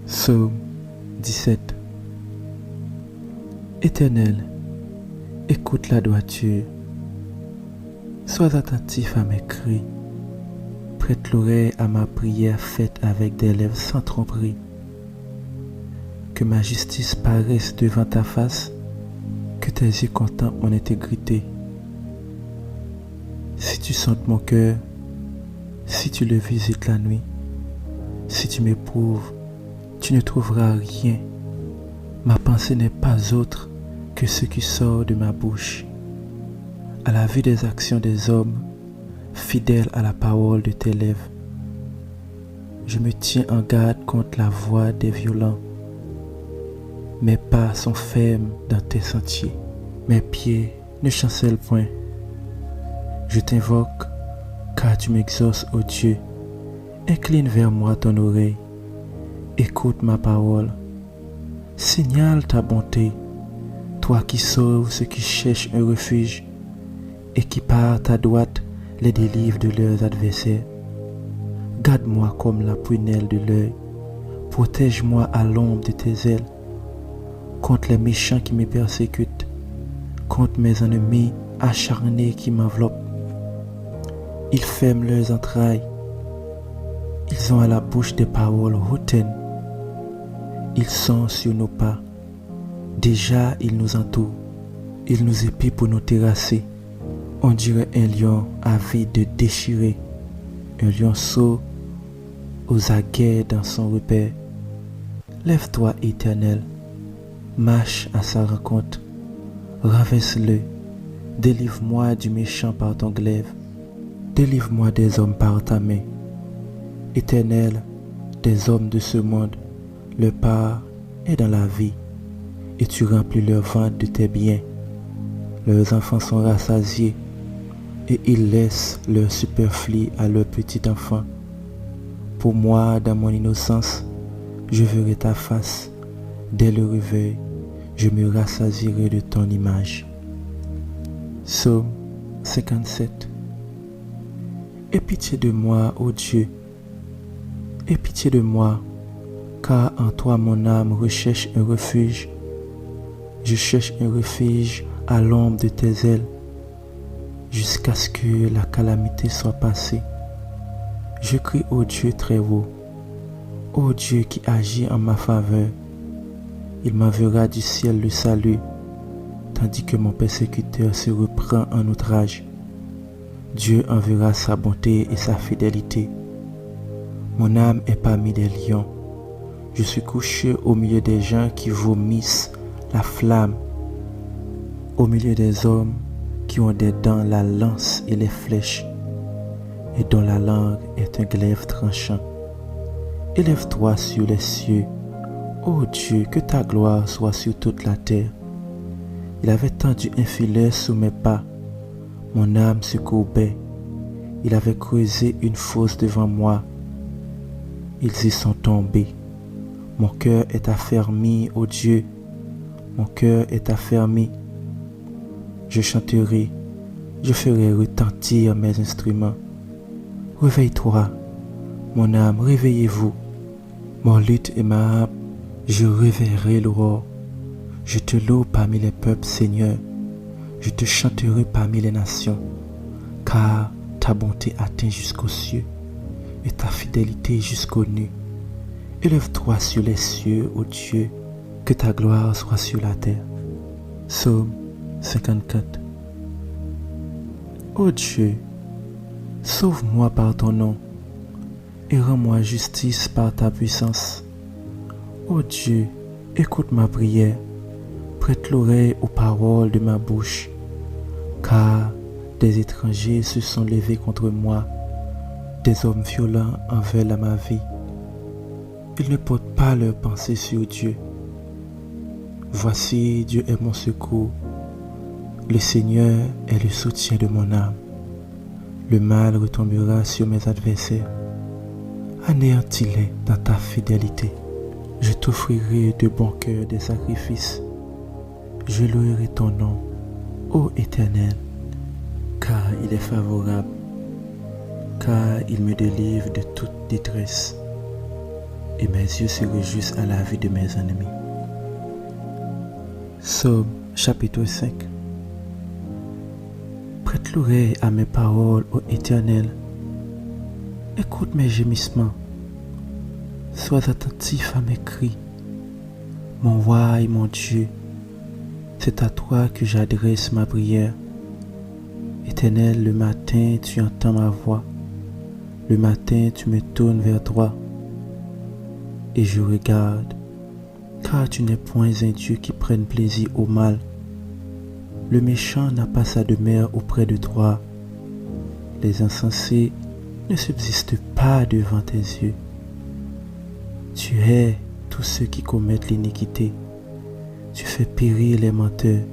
Psaume 17. Éternel, écoute la droiture. Sois attentif à mes cris. Prête l'oreille à ma prière faite avec des lèvres sans tromperie. Que ma justice paraisse devant ta face, que tes yeux contemplent mon intégrité. Si tu sondes mon cœur, si tu le visites la nuit, si tu m'éprouves, tu ne trouveras rien. Ma pensée n'est pas autre que ce qui sort de ma bouche. À la vue des actions des hommes, fidèle à la parole de tes lèvres, je me tiens en garde contre la voix des violents. Mes pas sont fermes dans tes sentiers, mes pieds ne chancellent point. Je t'invoque, car tu m'exauces, ô Dieu. Incline vers moi ton oreille, écoute ma parole. Signale ta bonté, toi qui sauves ceux qui cherchent un refuge et qui par ta droite les délivre de leurs adversaires. Garde-moi comme la prunelle de l'œil, protège-moi à l'ombre de tes ailes, contre les méchants qui me persécutent, contre mes ennemis acharnés qui m'enveloppent. Ils ferment leurs entrailles, ils ont à la bouche des paroles hautaines. Ils sont sur nos pas, déjà ils nous entourent, ils nous épient pour nous terrasser. On dirait un lion avide de déchirer, un lionceau aux aguets dans son repère. Lève-toi, Éternel, marche à sa rencontre, renverse-le, délivre-moi du méchant par ton glaive, délivre-moi des hommes par ta main. Éternel, des hommes de ce monde, leur part est dans la vie, et tu remplis leur ventre de tes biens. Leurs enfants sont rassasiés, et ils laissent leur superflu à leurs petits enfants. Pour moi, dans mon innocence, je verrai ta face. Dès le réveil, je me rassasierai de ton image. Psaume 57. Aie pitié de moi, ô Dieu, aie pitié de moi, car en toi mon âme recherche un refuge. Je cherche un refuge à l'ombre de tes ailes, jusqu'à ce que la calamité soit passée. Je crie au Dieu très haut, ô Dieu qui agit en ma faveur. Il m'enverra du ciel le salut, tandis que mon persécuteur se reprend en outrage. Dieu enverra sa bonté et sa fidélité. Mon âme est parmi les lions. Je suis couché au milieu des gens qui vomissent la flamme, au milieu des hommes qui ont des dents la lance et les flèches, et dont la langue est un glaive tranchant. Élève-toi sur les cieux, ô Dieu, que ta gloire soit sur toute la terre. Il avait tendu un filet sous mes pas, mon âme se courbait. Il avait creusé une fosse devant moi, ils y sont tombés. Mon cœur est affermi, ô Dieu, mon cœur est affermi. Je chanterai, je ferai retentir mes instruments. Réveille-toi, mon âme, réveillez-vous. Mon luth et ma harpe, je réveillerai l'aurore. Je te loue parmi les peuples, Seigneur. Je te chanterai parmi les nations, car ta bonté atteint jusqu'aux cieux et ta fidélité jusqu'aux nues. Élève-toi sur les cieux, ô Dieu, que ta gloire soit sur la terre. Psaume 54. Ô Dieu, sauve-moi par ton nom et rends-moi justice par ta puissance. Ô Dieu, écoute ma prière, prête l'oreille aux paroles de ma bouche, car des étrangers se sont levés contre moi, des hommes violents en veulent à ma vie. Ils ne portent pas leurs pensées sur Dieu. Voici, Dieu est mon secours. Le Seigneur est le soutien de mon âme. Le mal retombera sur mes adversaires. Anéantis-les dans ta fidélité. Je t'offrirai de bon cœur des sacrifices. Je louerai ton nom, ô Éternel, car il est favorable, car il me délivre de toute détresse. et mes yeux se réjouissent à la vue de mes ennemis. Psaume chapitre 5. Prête l'oreille à mes paroles, ô Éternel. Écoute mes gémissements. Sois attentif à mes cris. Mon roi et mon Dieu, c'est à toi que j'adresse ma prière. Éternel, le matin, tu entends ma voix. Le matin, tu me tournes vers toi. Et je regarde, car tu n'es point un Dieu qui prenne plaisir au mal. Le méchant n'a pas sa demeure auprès de toi. Les insensés ne subsistent pas devant tes yeux. Tu hais tous ceux qui commettent l'iniquité. Tu fais périr les menteurs.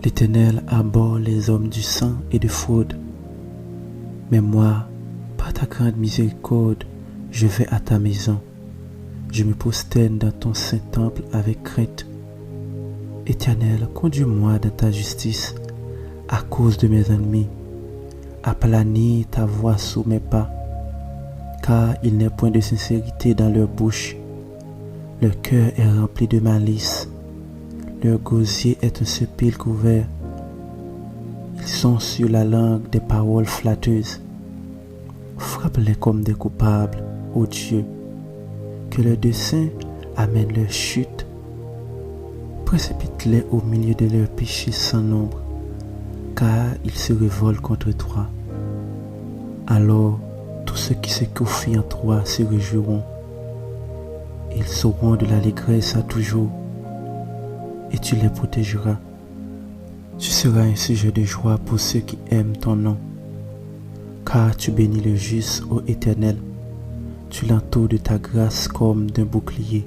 L'Éternel abhorre les hommes du sang et de fraude. Mais moi, par ta grande miséricorde, je vais à ta maison. Je me prosterne dans ton saint temple avec crainte. Éternel, conduis-moi dans ta justice à cause de mes ennemis. Aplanis ta voix sous mes pas, car il n'est point de sincérité dans leur bouche. Leur cœur est rempli de malice. Leur gosier est un sepulcre couvert. Ils ont sur la langue des paroles flatteuses. Frappe-les comme des coupables, ô Dieu, que leurs desseins amènent leur chute. Précipite-les au milieu de leurs péchés sans nombre, car ils se révoltent contre toi. Alors, tous ceux qui se confient en toi se réjouiront. Ils sauront de l'allégresse à toujours, et tu les protégeras. Tu seras un sujet de joie pour ceux qui aiment ton nom, car tu bénis le juste, ô Éternel. Tu l'entoures de ta grâce comme d'un bouclier.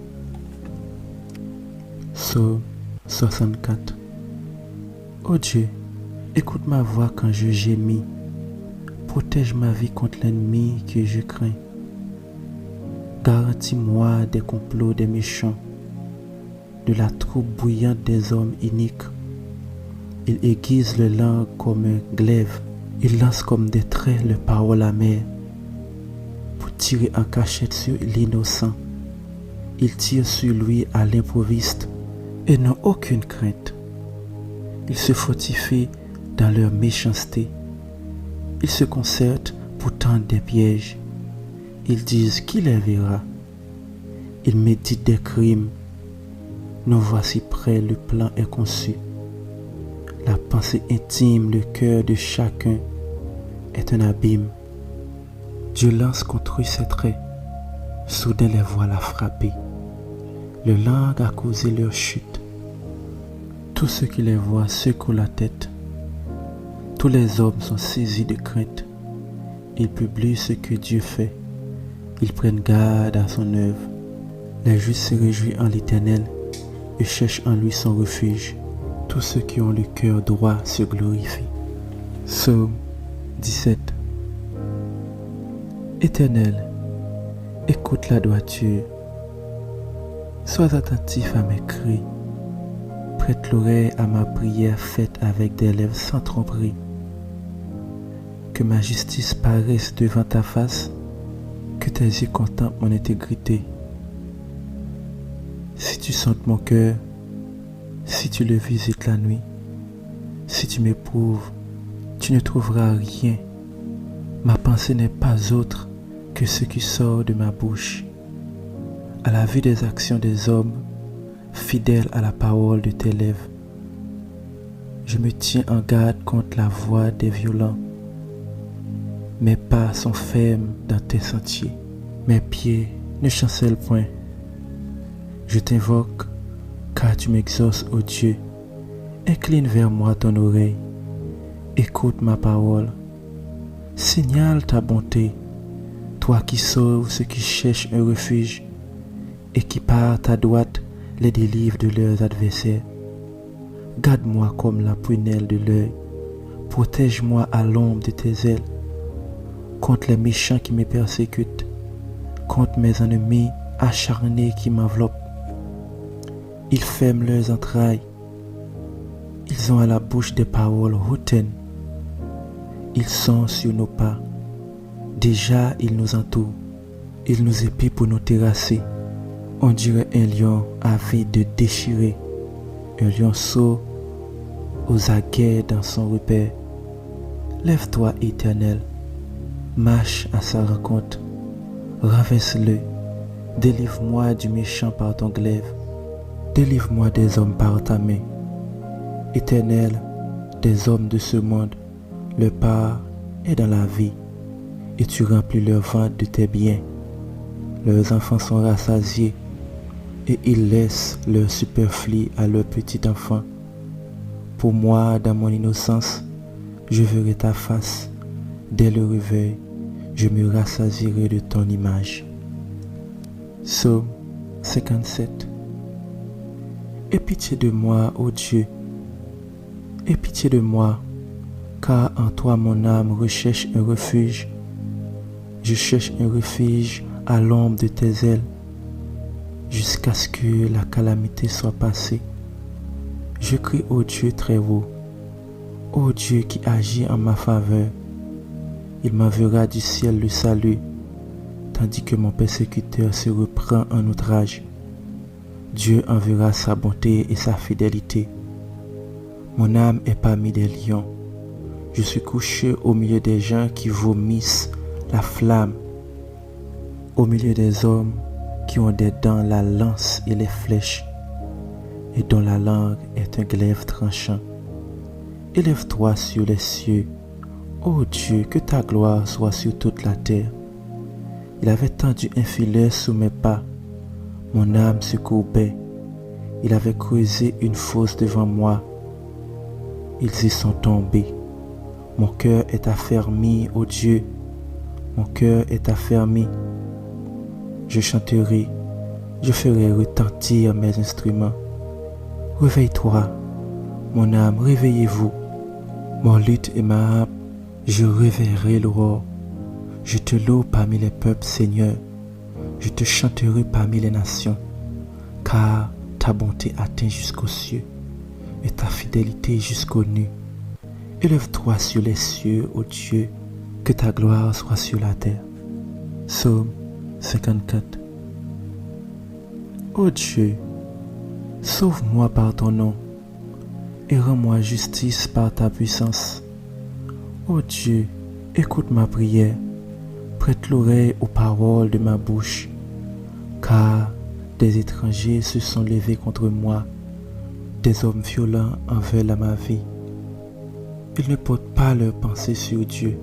Psaume 64. Ô Dieu, écoute ma voix quand je gémis. Protège ma vie contre l'ennemi que je crains. Garantis-moi des complots des méchants, de la troupe bouillante des hommes iniques. Ils aiguisent leur langue comme un glaive. Ils lancent comme des traits leurs paroles amères pour tirer en cachette sur l'innocent. Ils tirent sur lui à l'improviste et n'ont aucune crainte. Ils se fortifient dans leur méchanceté. Ils se concertent pour tendre des pièges. Ils disent qui les verra. Ils méditent des crimes. Nous voici prêts, le plan est conçu. La pensée intime, le cœur de chacun est un abîme. Dieu lance contre eux ses traits. Soudain les voilà frappés. Le langue a causé leur chute. Tous ceux qui les voient secouent la tête. Tous les hommes sont saisis de crainte. Ils publient ce que Dieu fait. Ils prennent garde à son œuvre. Les justes se réjouissent en l'Éternel et cherchent en lui son refuge. Tous ceux qui ont le cœur droit se glorifient. Psaume 17. Éternel, écoute la droiture. Sois attentif à mes cris. Prête l'oreille à ma prière faite avec des lèvres sans tromperie. Que ma justice paraisse devant ta face, que tes yeux contemplent mon intégrité. Si tu sondes mon cœur, si tu le visites la nuit, si tu m'éprouves, tu ne trouveras rien. Ma pensée n'est pas autre que ce qui sort de ma bouche. À la vue des actions des hommes, fidèle à la parole de tes lèvres, je me tiens en garde contre la voix des violents. Mes pas sont fermes dans tes sentiers. Mes pieds ne chancellent point. Je t'invoque, car tu m'exauces, ô Dieu. Incline vers moi ton oreille. Écoute ma parole. Signale ta bonté, toi qui sauves ceux qui cherchent un refuge et qui par ta droite les délivre de leurs adversaires. Garde-moi comme la prunelle de l'œil. Protège-moi à l'ombre de tes ailes. Contre les méchants qui me persécutent, contre mes ennemis acharnés qui m'enveloppent. Ils ferment leurs entrailles. Ils ont à la bouche des paroles hautaines. Ils sont sur nos pas. Déjà, ils nous entourent. Il nous épie pour nous terrasser. On dirait un lion avide de déchirer, un lionceau aux aguets dans son repère. Lève-toi, Éternel, marche à sa rencontre, renverse-le, délivre-moi du méchant par ton glaive, délivre-moi des hommes par ta main. Éternel, des hommes de ce monde, leur part est dans la vie, et tu remplis leur ventre de tes biens. Leurs enfants sont rassasiés, et ils laissent leur superflu à leurs petits-enfants. Pour moi, dans mon innocence, je verrai ta face. Dès le réveil, je me rassasierai de ton image. Psaume 57. Aie pitié de moi, ô Dieu, aie pitié de moi, car en toi mon âme recherche un refuge. Je cherche un refuge à l'ombre de tes ailes, jusqu'à ce que la calamité soit passée. Je crie au Dieu très haut, ô Dieu qui agit en ma faveur. Il m'enverra du ciel le salut, tandis que mon persécuteur se reprend en outrage. Dieu enverra sa bonté et sa fidélité. Mon âme est parmi des lions. Je suis couché au milieu des gens qui vomissent la flamme, au milieu des hommes qui ont des dents la lance et les flèches, et dont la langue est un glaive tranchant. Élève-toi sur les cieux, ô Dieu, que ta gloire soit sur toute la terre. Il avait tendu un filet sous mes pas, mon âme se courbait. Il avait creusé une fosse devant moi. Ils y sont tombés. Mon cœur est affermi, ô Dieu, mon cœur est affermi. Je chanterai, je ferai retentir mes instruments. Réveille-toi, mon âme, réveillez-vous. Mon luth et ma harpe, je réveillerai l'aurore. Je te loue parmi les peuples, Seigneur. Je te chanterai parmi les nations, car ta bonté atteint jusqu'aux cieux et ta fidélité jusqu'aux nues. Élève-toi sur les cieux, ô Dieu, que ta gloire soit sur la terre. Psaume 54. Ô Dieu, sauve-moi par ton nom et rends-moi justice par ta puissance. Ô Dieu, écoute ma prière, prête l'oreille aux paroles de ma bouche, car des étrangers se sont levés contre moi, des hommes violents en veulent à ma vie. Ils ne portent pas leurs pensées sur Dieu.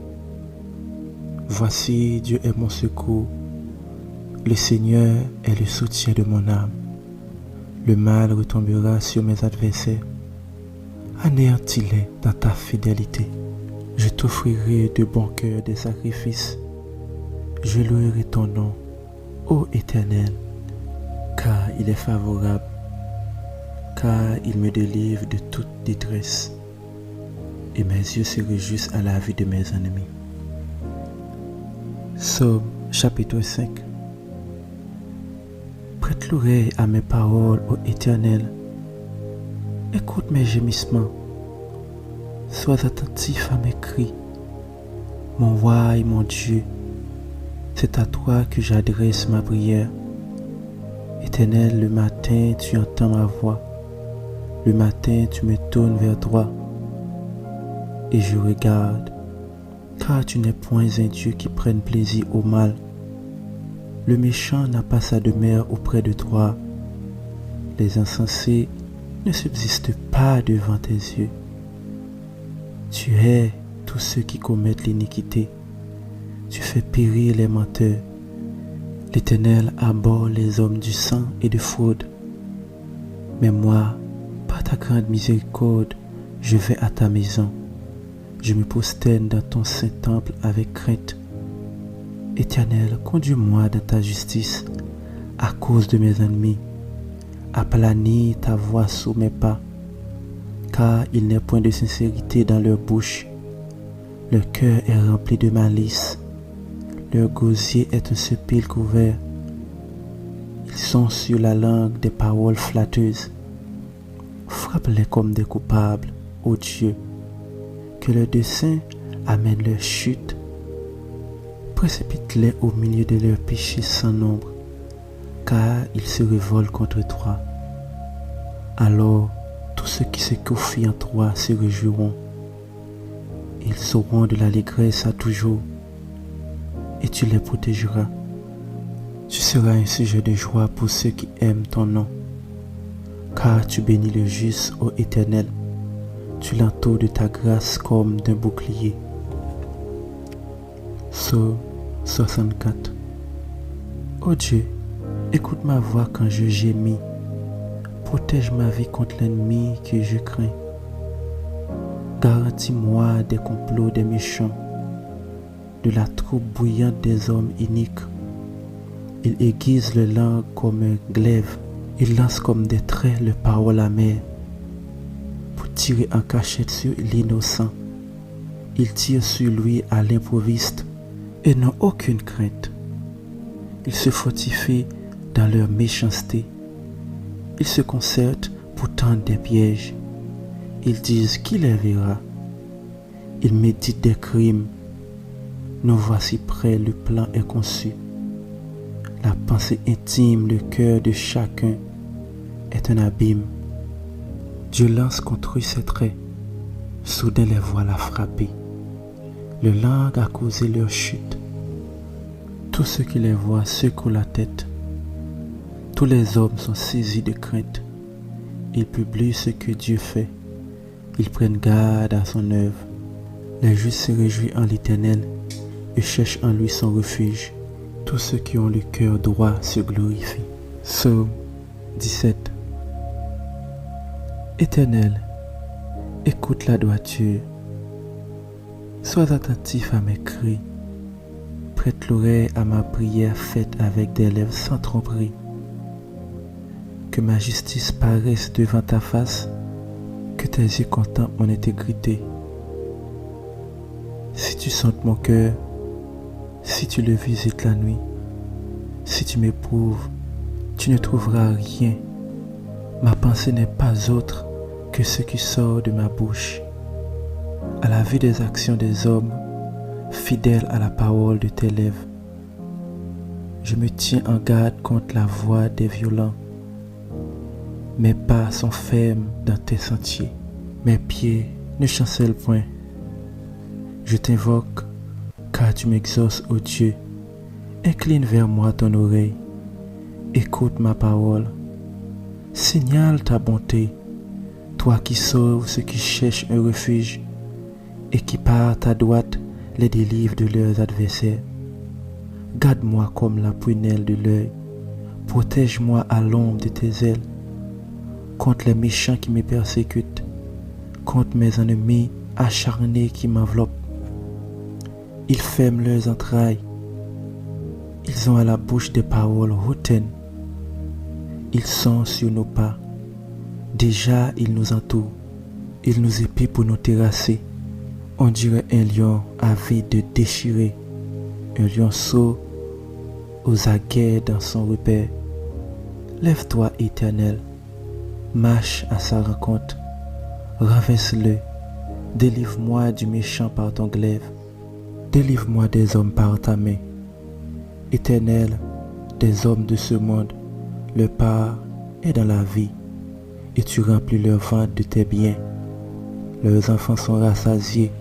Voici, Dieu est mon secours. Le Seigneur est le soutien de mon âme. Le mal retombera sur mes adversaires. Anéantis-les dans ta fidélité. Je t'offrirai de bon cœur des sacrifices. Je louerai ton nom, ô Éternel, car il est favorable, car il me délivre de toute détresse, et mes yeux se réjouissent à la vue de mes ennemis. Psaume chapitre 5. Prête l'oreille à mes paroles, ô Éternel. Écoute mes gémissements. Sois attentif à mes cris. Mon roi et mon Dieu, c'est à toi que j'adresse ma prière. Éternel, le matin, tu entends ma voix. Le matin, tu me tournes vers toi. Et je regarde, car tu n'es point un Dieu qui prenne plaisir au mal. Le méchant n'a pas sa demeure auprès de toi. Les insensés ne subsistent pas devant tes yeux. Tu hais tous ceux qui commettent l'iniquité. Tu fais périr les menteurs. L'Éternel abhorre les hommes du sang et de fraude. Mais moi, par ta grande miséricorde, je vais à ta maison. Je me prosterne dans ton saint temple avec crainte. Éternel, conduis-moi dans ta justice à cause de mes ennemis. Aplanis ta voix sous mes pas, car il n'est point de sincérité dans leur bouche. Leur cœur est rempli de malice. Leur gosier est un sepulcre couvert. Ils ont sur la langue des paroles flatteuses. Frappe-les comme des coupables, ô Dieu, que leurs desseins amènent leur chute. Précipite-les au milieu de leurs péchés sans nombre, car ils se révoltent contre toi. Alors, tous ceux qui se confient en toi se réjouiront. Ils auront de l'allégresse à toujours, et tu les protégeras. Tu seras un sujet de joie pour ceux qui aiment ton nom, car tu bénis le juste, ô Éternel. Tu l'entoures de ta grâce comme d'un bouclier. Psaume 64. Ô Dieu, écoute ma voix quand je gémis. Protège ma vie contre l'ennemi que je crains. Garantis-moi des complots des méchants, de la troupe bouillante des hommes iniques. Ils aiguisent le langue comme un glaive. Ils lancent comme des traits le paroles amères pour tirer en cachette sur l'innocent. Ils tirent sur lui à l'improviste et n'ont aucune crainte. Ils se fortifient dans leur méchanceté. Ils se concertent pour tendre des pièges. Ils disent qui les verra. Ils méditent des crimes. Nous voici prêts, le plan est conçu. La pensée intime, le cœur de chacun est un abîme. Dieu lance contre eux ses traits. Soudain les voilà frappés. Le langue a causé leur chute. Tous ceux qui les voient secouent la tête. Tous les hommes sont saisis de crainte. Ils publient ce que Dieu fait. Ils prennent garde à son œuvre. Les justes se réjouissent en l'Éternel et cherchent en lui son refuge. Tous ceux qui ont le cœur droit se glorifient. Psaume 17. Éternel, écoute la droiture. Sois attentif à mes cris. Prête l'oreille à ma prière faite avec des lèvres sans tromperie. Que ma justice paraisse devant ta face, que tes yeux contemplent mon intégrité. Si tu sentes mon cœur, si tu le visites la nuit, si tu m'éprouves, tu ne trouveras rien. Ma pensée n'est pas autre que ce qui sort de ma bouche. À la vue des actions des hommes, fidèle à la parole de tes lèvres, je me tiens en garde contre la voix des violents. Mes pas sont fermes dans tes sentiers. Mes pieds ne chancellent point. Je t'invoque, car tu m'exauces, ô Dieu. Incline vers moi ton oreille. Écoute ma parole. Signale ta bonté, toi qui sauves ceux qui cherchent un refuge et qui par ta droite les délivre de leurs adversaires. Garde-moi comme la prunelle de l'œil. Protège-moi à l'ombre de tes ailes. Contre les méchants qui me persécutent, contre mes ennemis acharnés qui m'enveloppent. Ils ferment leurs entrailles. Ils ont à la bouche des paroles hautaines. Ils sont sur nos pas. Déjà, ils nous entourent. Ils nous épient pour nous terrasser. On dirait un lion avide de déchirer. Un lionceau aux aguets dans son repère. Lève-toi, Éternel. Marche à sa rencontre. Renverse-le. Délivre-moi du méchant par ton glaive. Délivre-moi des hommes par ta main. Éternel, des hommes de ce monde, leur part est dans la vie, et tu remplis leur ventre de tes biens. Leurs enfants sont rassasiés,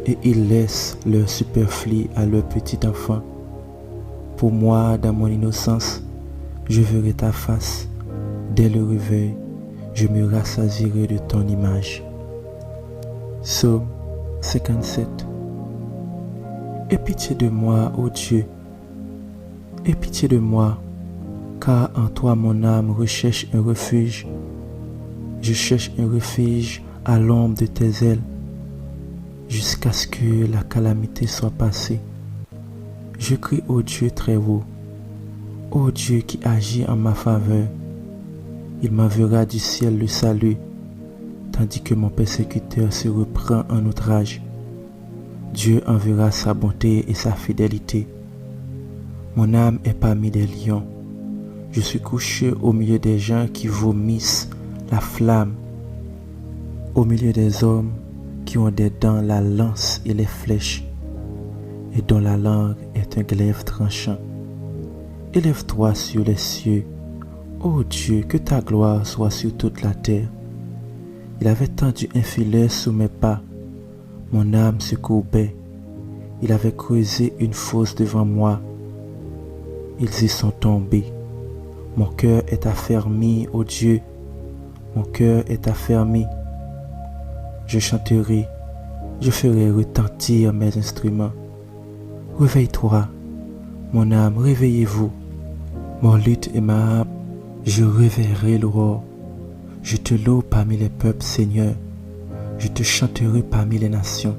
et ils laissent leur superflu à leurs petits enfants. Pour moi, dans mon innocence, je verrai ta face. Dès le réveil, je me rassasierai de ton image. Psaume 57. Aie pitié de moi, ô Dieu. Aie pitié de moi, car en toi mon âme recherche un refuge. Je cherche un refuge à l'ombre de tes ailes, jusqu'à ce que la calamité soit passée. Je crie au Dieu très haut, ô Dieu qui agit en ma faveur. Il m'enverra du ciel le salut, tandis que mon persécuteur se reprend en outrage. Dieu enverra sa bonté et sa fidélité. Mon âme est parmi des lions. Je suis couché au milieu des gens qui vomissent la flamme, au milieu des hommes qui ont des dents la lance et les flèches, et dont la langue est est un glaive tranchant. Élève-toi sur les cieux, ô Dieu, que ta gloire soit sur toute la terre. Il avait tendu un filet sous mes pas, mon âme se courbait. Il avait creusé une fosse devant moi. Ils y sont tombés. Mon cœur est affermi, ô Dieu, mon cœur est affermi. Je chanterai, je ferai retentir mes instruments. Réveille-toi, mon âme, réveillez-vous. Mon luth et ma harpe, je réveillerai l'aurore. Je te loue parmi les peuples, Seigneur. Je te chanterai parmi les nations,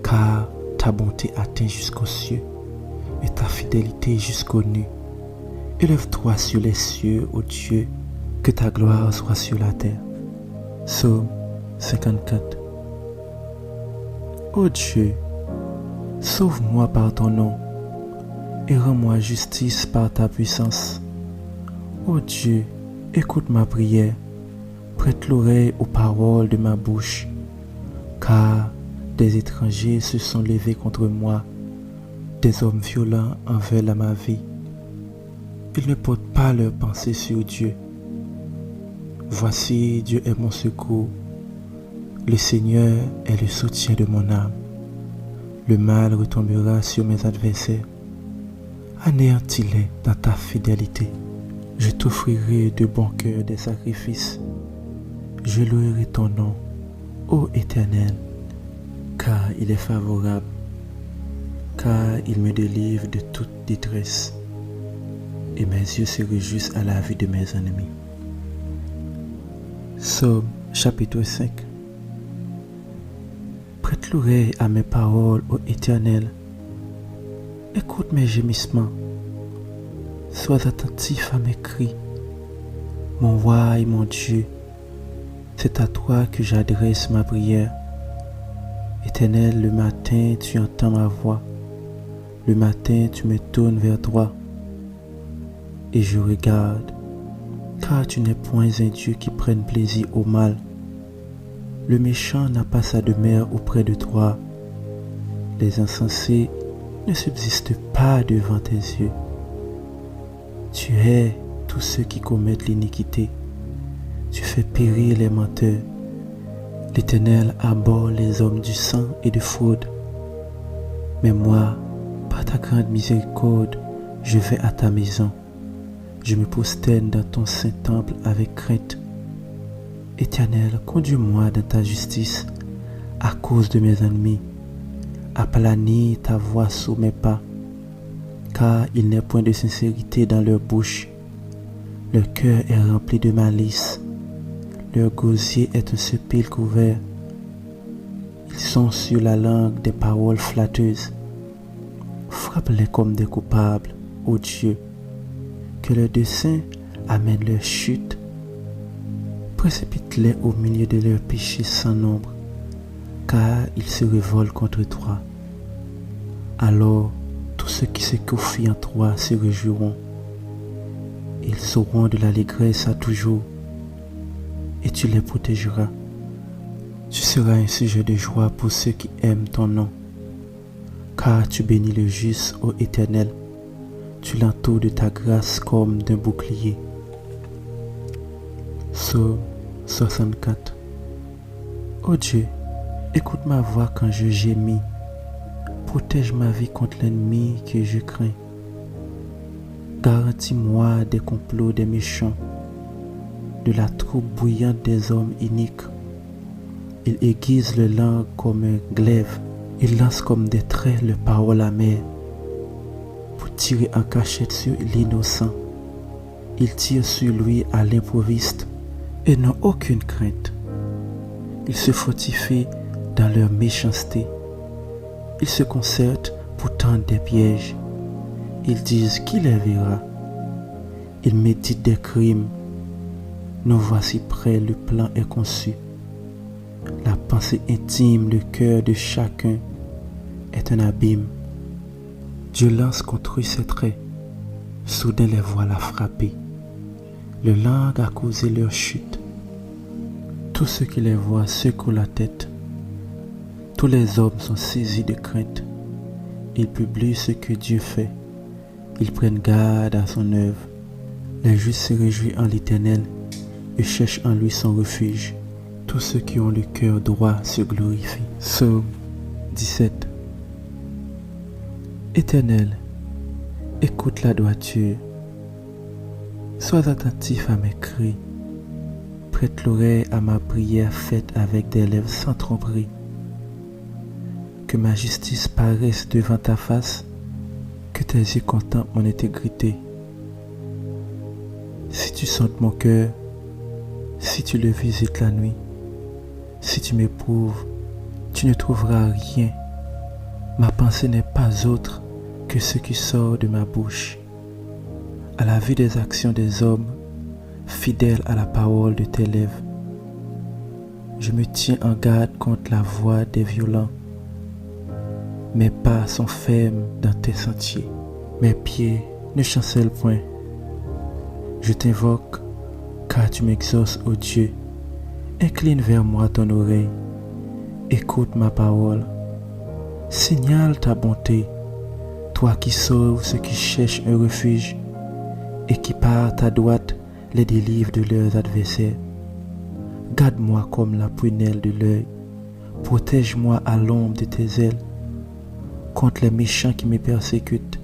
car ta bonté atteint jusqu'aux cieux et ta fidélité jusqu'aux nues. Élève-toi sur les cieux, ô Dieu, que ta gloire soit sur la terre. Psaume 54. Ô Dieu, sauve-moi par ton nom et rends-moi justice par ta puissance. Ô Dieu, écoute ma prière, prête l'oreille aux paroles de ma bouche, car des étrangers se sont levés contre moi, des hommes violents en veulent à ma vie. Ils ne portent pas leur pensée sur Dieu. Voici, Dieu est mon secours. Le Seigneur est le soutien de mon âme. Le mal retombera sur mes adversaires. Anéantis-les dans ta fidélité. Je t'offrirai de bon cœur des sacrifices. Je louerai ton nom, ô Éternel, car il est favorable, car il me délivre de toute détresse, et mes yeux se réjouissent à la vue de mes ennemis. Psaume chapitre 5. Prête l'oreille à mes paroles, ô Éternel. Écoute mes gémissements. Sois attentif à mes cris. Mon roi et mon Dieu, c'est à toi que j'adresse ma prière. Éternel, le matin, tu entends ma voix. Le matin, tu me tournes vers toi. Et je regarde, car tu n'es point un Dieu qui prenne plaisir au mal. Le méchant n'a pas sa demeure auprès de toi. Les insensés ne subsistent pas devant tes yeux. Tu hais tous ceux qui commettent l'iniquité. Tu fais périr les menteurs. L'Éternel abhorre les hommes du sang et de fraude. Mais moi, par ta grande miséricorde, je vais à ta maison. Je me prosterne dans ton saint temple avec crainte. Éternel, conduis-moi dans ta justice à cause de mes ennemis. Aplanis ta voix sous mes pas, car il n'est point de sincérité dans leur bouche. Leur cœur est rempli de malice. Leur gosier est un sépulcre couvert. Ils sont sur la langue des paroles flatteuses. Frappe-les comme des coupables, ô Dieu, que leurs desseins amènent leur chute. Précipite-les au milieu de leurs péchés sans nombre, car ils se révoltent contre toi. Alors, tous ceux qui se confient en toi se réjouiront. Ils sauront de l'allégresse à toujours, et tu les protégeras. Tu seras un sujet de joie pour ceux qui aiment ton nom, car tu bénis le juste, ô Éternel. Tu l'entoures de ta grâce comme d'un bouclier. Psaume 64. Ô Dieu, écoute ma voix quand je gémis. Protège ma vie contre l'ennemi que je crains. Garantis-moi des complots des méchants, de la troupe bouillante des hommes iniques. Ils aiguisent le langue comme un glaive. Ils lancent comme des traits leurs paroles amères pour tirer en cachette sur l'innocent. Ils tirent sur lui à l'improviste et n'ont aucune crainte. Ils se fortifient dans leur méchanceté. Ils se concertent pour tendre des pièges. Ils disent qui les verra. Ils méditent des crimes. Nous voici prêts, le plan est conçu. La pensée intime, le cœur de chacun est un abîme. Dieu lance contre eux ses traits. Soudain les voilà frappés. Le langue a causé leur chute. Tous ceux qui les voient secouent la tête. Tous les hommes sont saisis de crainte. Ils publient ce que Dieu fait. Ils prennent garde à son œuvre. Les justes se réjouissent en l'Éternel et cherchent en lui son refuge. Tous ceux qui ont le cœur droit se glorifient. Psaume 17. Éternel, écoute la droiture. Sois attentif à mes cris. Prête l'oreille à ma prière faite avec des lèvres sans tromperie. Que ma justice paraisse devant ta face, que tes yeux contemplent mon intégrité. Si tu sondes mon cœur, si tu le visites la nuit, si tu m'éprouves, tu ne trouveras rien. Ma pensée n'est pas autre que ce qui sort de ma bouche. À la vue des actions des hommes, fidèle à la parole de tes lèvres, je me tiens en garde contre la voix des violents. Mes pas sont fermes dans tes sentiers. Mes pieds ne chancellent point. Je t'invoque, car tu m'exauces, ô Dieu. Incline vers moi ton oreille. Écoute ma parole. Signale ta bonté, toi qui sauves ceux qui cherchent un refuge et qui par ta droite les délivre de leurs adversaires. Garde-moi comme la prunelle de l'œil. Protège-moi à l'ombre de tes ailes. Contre les méchants qui me persécutent,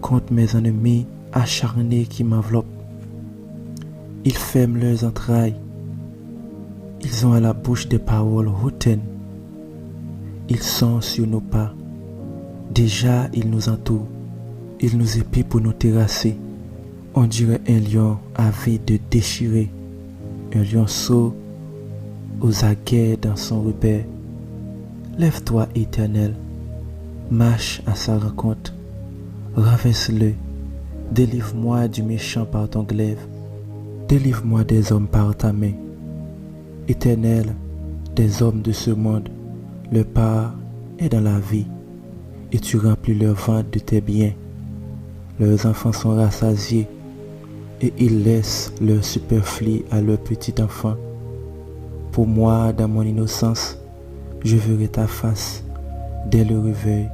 contre mes ennemis acharnés qui m'enveloppent. Ils ferment leurs entrailles. Ils ont à la bouche des paroles hautaines. Ils sont sur nos pas. Déjà, ils nous entourent. Ils nous épient pour nous terrasser. On dirait un lion avide de déchirer. Un lionceau aux aguets dans son repère. Lève-toi, Éternel. Marche à sa rencontre. Renverse-le. Délivre-moi du méchant par ton glaive. Délivre-moi des hommes par ta main. Éternel, des hommes de ce monde, leur part est dans la vie, et tu remplis leur ventre de tes biens. Leurs enfants sont rassasiés, et ils laissent leur superflu à leurs petits enfants. Pour moi, dans mon innocence, je verrai ta face. Dès le réveil,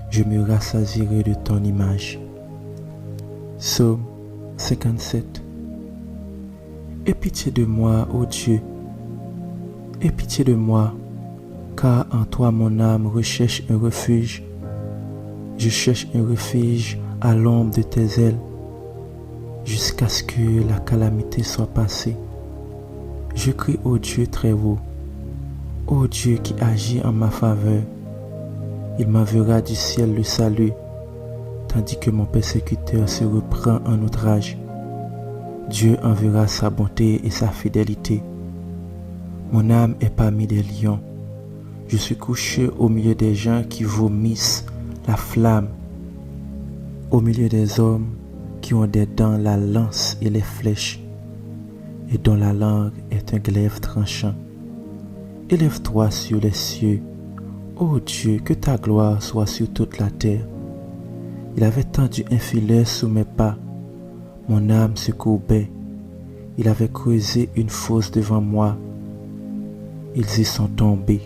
je me rassasierai de ton image. Psaume 57. Aie pitié de moi, ô Dieu. Aie pitié de moi, car en toi mon âme recherche un refuge. Je cherche un refuge à l'ombre de tes ailes, jusqu'à ce que la calamité soit passée. Je crie au Dieu très haut, ô Dieu qui agit en ma faveur. Il m'enverra du ciel le salut, tandis que mon persécuteur se reprend en outrage. Dieu enverra sa bonté et sa fidélité. Mon âme est parmi des lions. Je suis couché au milieu des gens qui vomissent la flamme, au milieu des hommes qui ont des dents la lance et les flèches, et dont la langue est un glaive tranchant. Élève-toi sur les cieux, ô Dieu, que ta gloire soit sur toute la terre. Il avait tendu un filet sous mes pas, mon âme se courbait. Il avait creusé une fosse devant moi. Ils y sont tombés.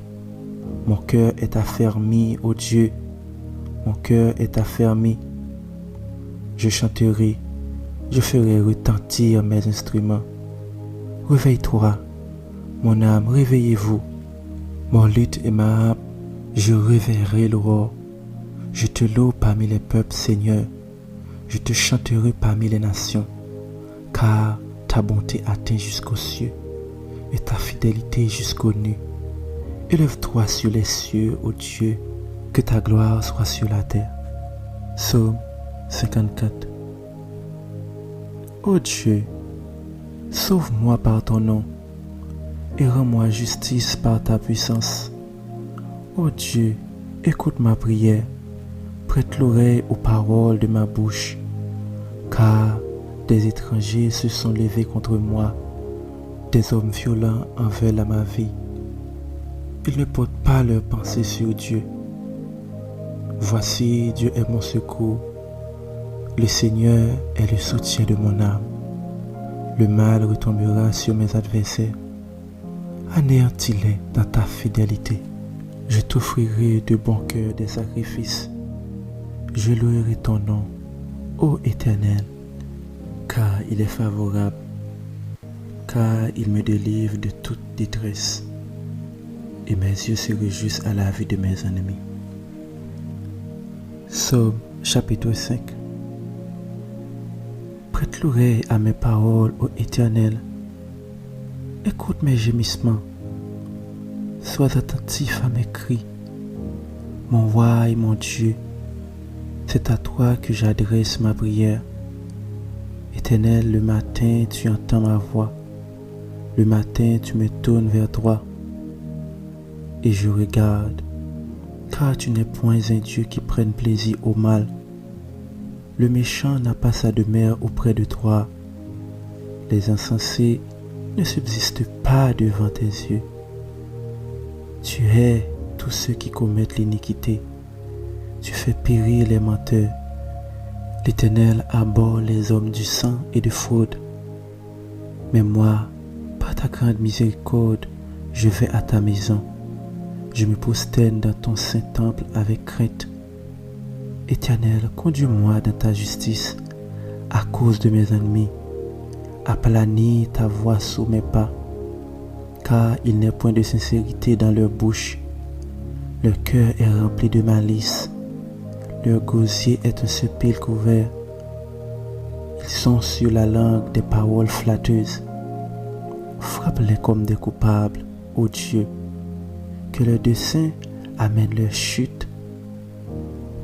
Mon cœur est affermi, ô Dieu, mon cœur est affermi. Je chanterai, je ferai retentir mes instruments. Réveille-toi, mon âme, réveillez-vous. Mon luth et ma harpe, je réveillerai l'aurore. Je te loue parmi les peuples, Seigneur. Je te chanterai parmi les nations, car ta bonté atteint jusqu'aux cieux et ta fidélité jusqu'aux nues. Élève-toi sur les cieux, ô Dieu, que ta gloire soit sur la terre. Psaume 54. Ô Dieu, sauve-moi par ton nom et rends-moi justice par ta puissance. Ô Dieu, écoute ma prière, prête l'oreille aux paroles de ma bouche, car des étrangers se sont levés contre moi, des hommes violents en veulent à ma vie. Ils ne portent pas leurs pensées sur Dieu. Voici, Dieu est mon secours. Le Seigneur est le soutien de mon âme. Le mal retombera sur mes adversaires. Anéantis-les dans ta fidélité. Je t'offrirai de bon cœur des sacrifices Je louerai ton nom, ô Éternel, car il est favorable, car il me délivre de toute détresse, et mes yeux se réjouissent à la vue de mes ennemis. Psaume chapitre 5. Prête l'oreille à mes paroles, ô Éternel. Écoute mes gémissements. Sois attentif à mes cris. Mon roi et mon Dieu, c'est à toi que j'adresse ma prière. Éternel, le matin, tu entends ma voix. Le matin, tu me tournes vers toi. Et je regarde, car tu n'es point un Dieu qui prenne plaisir au mal. Le méchant n'a pas sa demeure auprès de toi. Les insensés ne subsistent pas devant tes yeux. Tu hais tous ceux qui commettent l'iniquité. Tu fais périr les menteurs. L'Éternel abhorre les hommes du sang et de fraude. Mais moi, par ta grande miséricorde, je vais à ta maison. Je me prosterne dans ton saint temple avec crainte. Éternel, conduis-moi dans ta justice à cause de mes ennemis. Aplanis ta voix sous mes pas, car il n'est point de sincérité dans leur bouche. Leur cœur est rempli de malice. Leur gosier est un sépulcre ouvert. Ils sont sur la langue des paroles flatteuses. Frappe-les comme des coupables, ô Dieu, que leurs desseins amènent leur chute.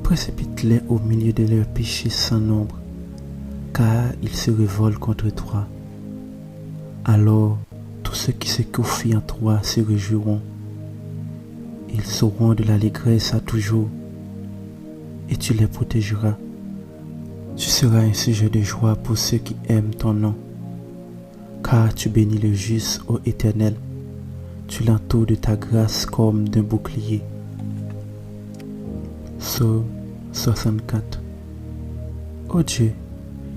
Précipite-les au milieu de leurs péchés sans nombre, car ils se révoltent contre toi. Alors, tous ceux qui se confient en toi se réjouiront. Ils sauront de l'allégresse à toujours, et tu les protégeras. Tu seras un sujet de joie pour ceux qui aiment ton nom, car tu bénis le juste, ô Éternel. Tu l'entoures de ta grâce comme d'un bouclier. Psaume 64. Ô Dieu,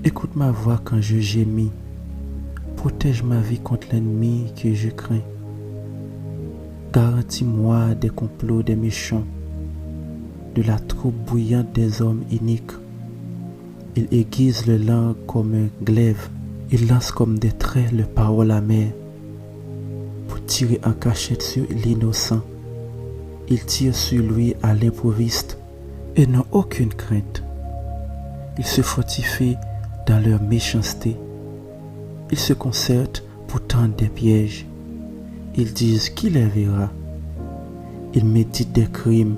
écoute ma voix quand je gémis. Protège ma vie contre l'ennemi que je crains. Garantis-moi des complots des méchants, de la troupe bouillante des hommes iniques. Ils aiguisent leur langue comme un glaive. Ils lancent comme des traits leurs paroles amères pour tirer en cachette sur l'innocent. Ils tirent sur lui à l'improviste et n'ont aucune crainte. Ils se fortifient dans leur méchanceté. Ils se concertent pour tendre des pièges. Ils disent qui les verra. Ils méditent des crimes.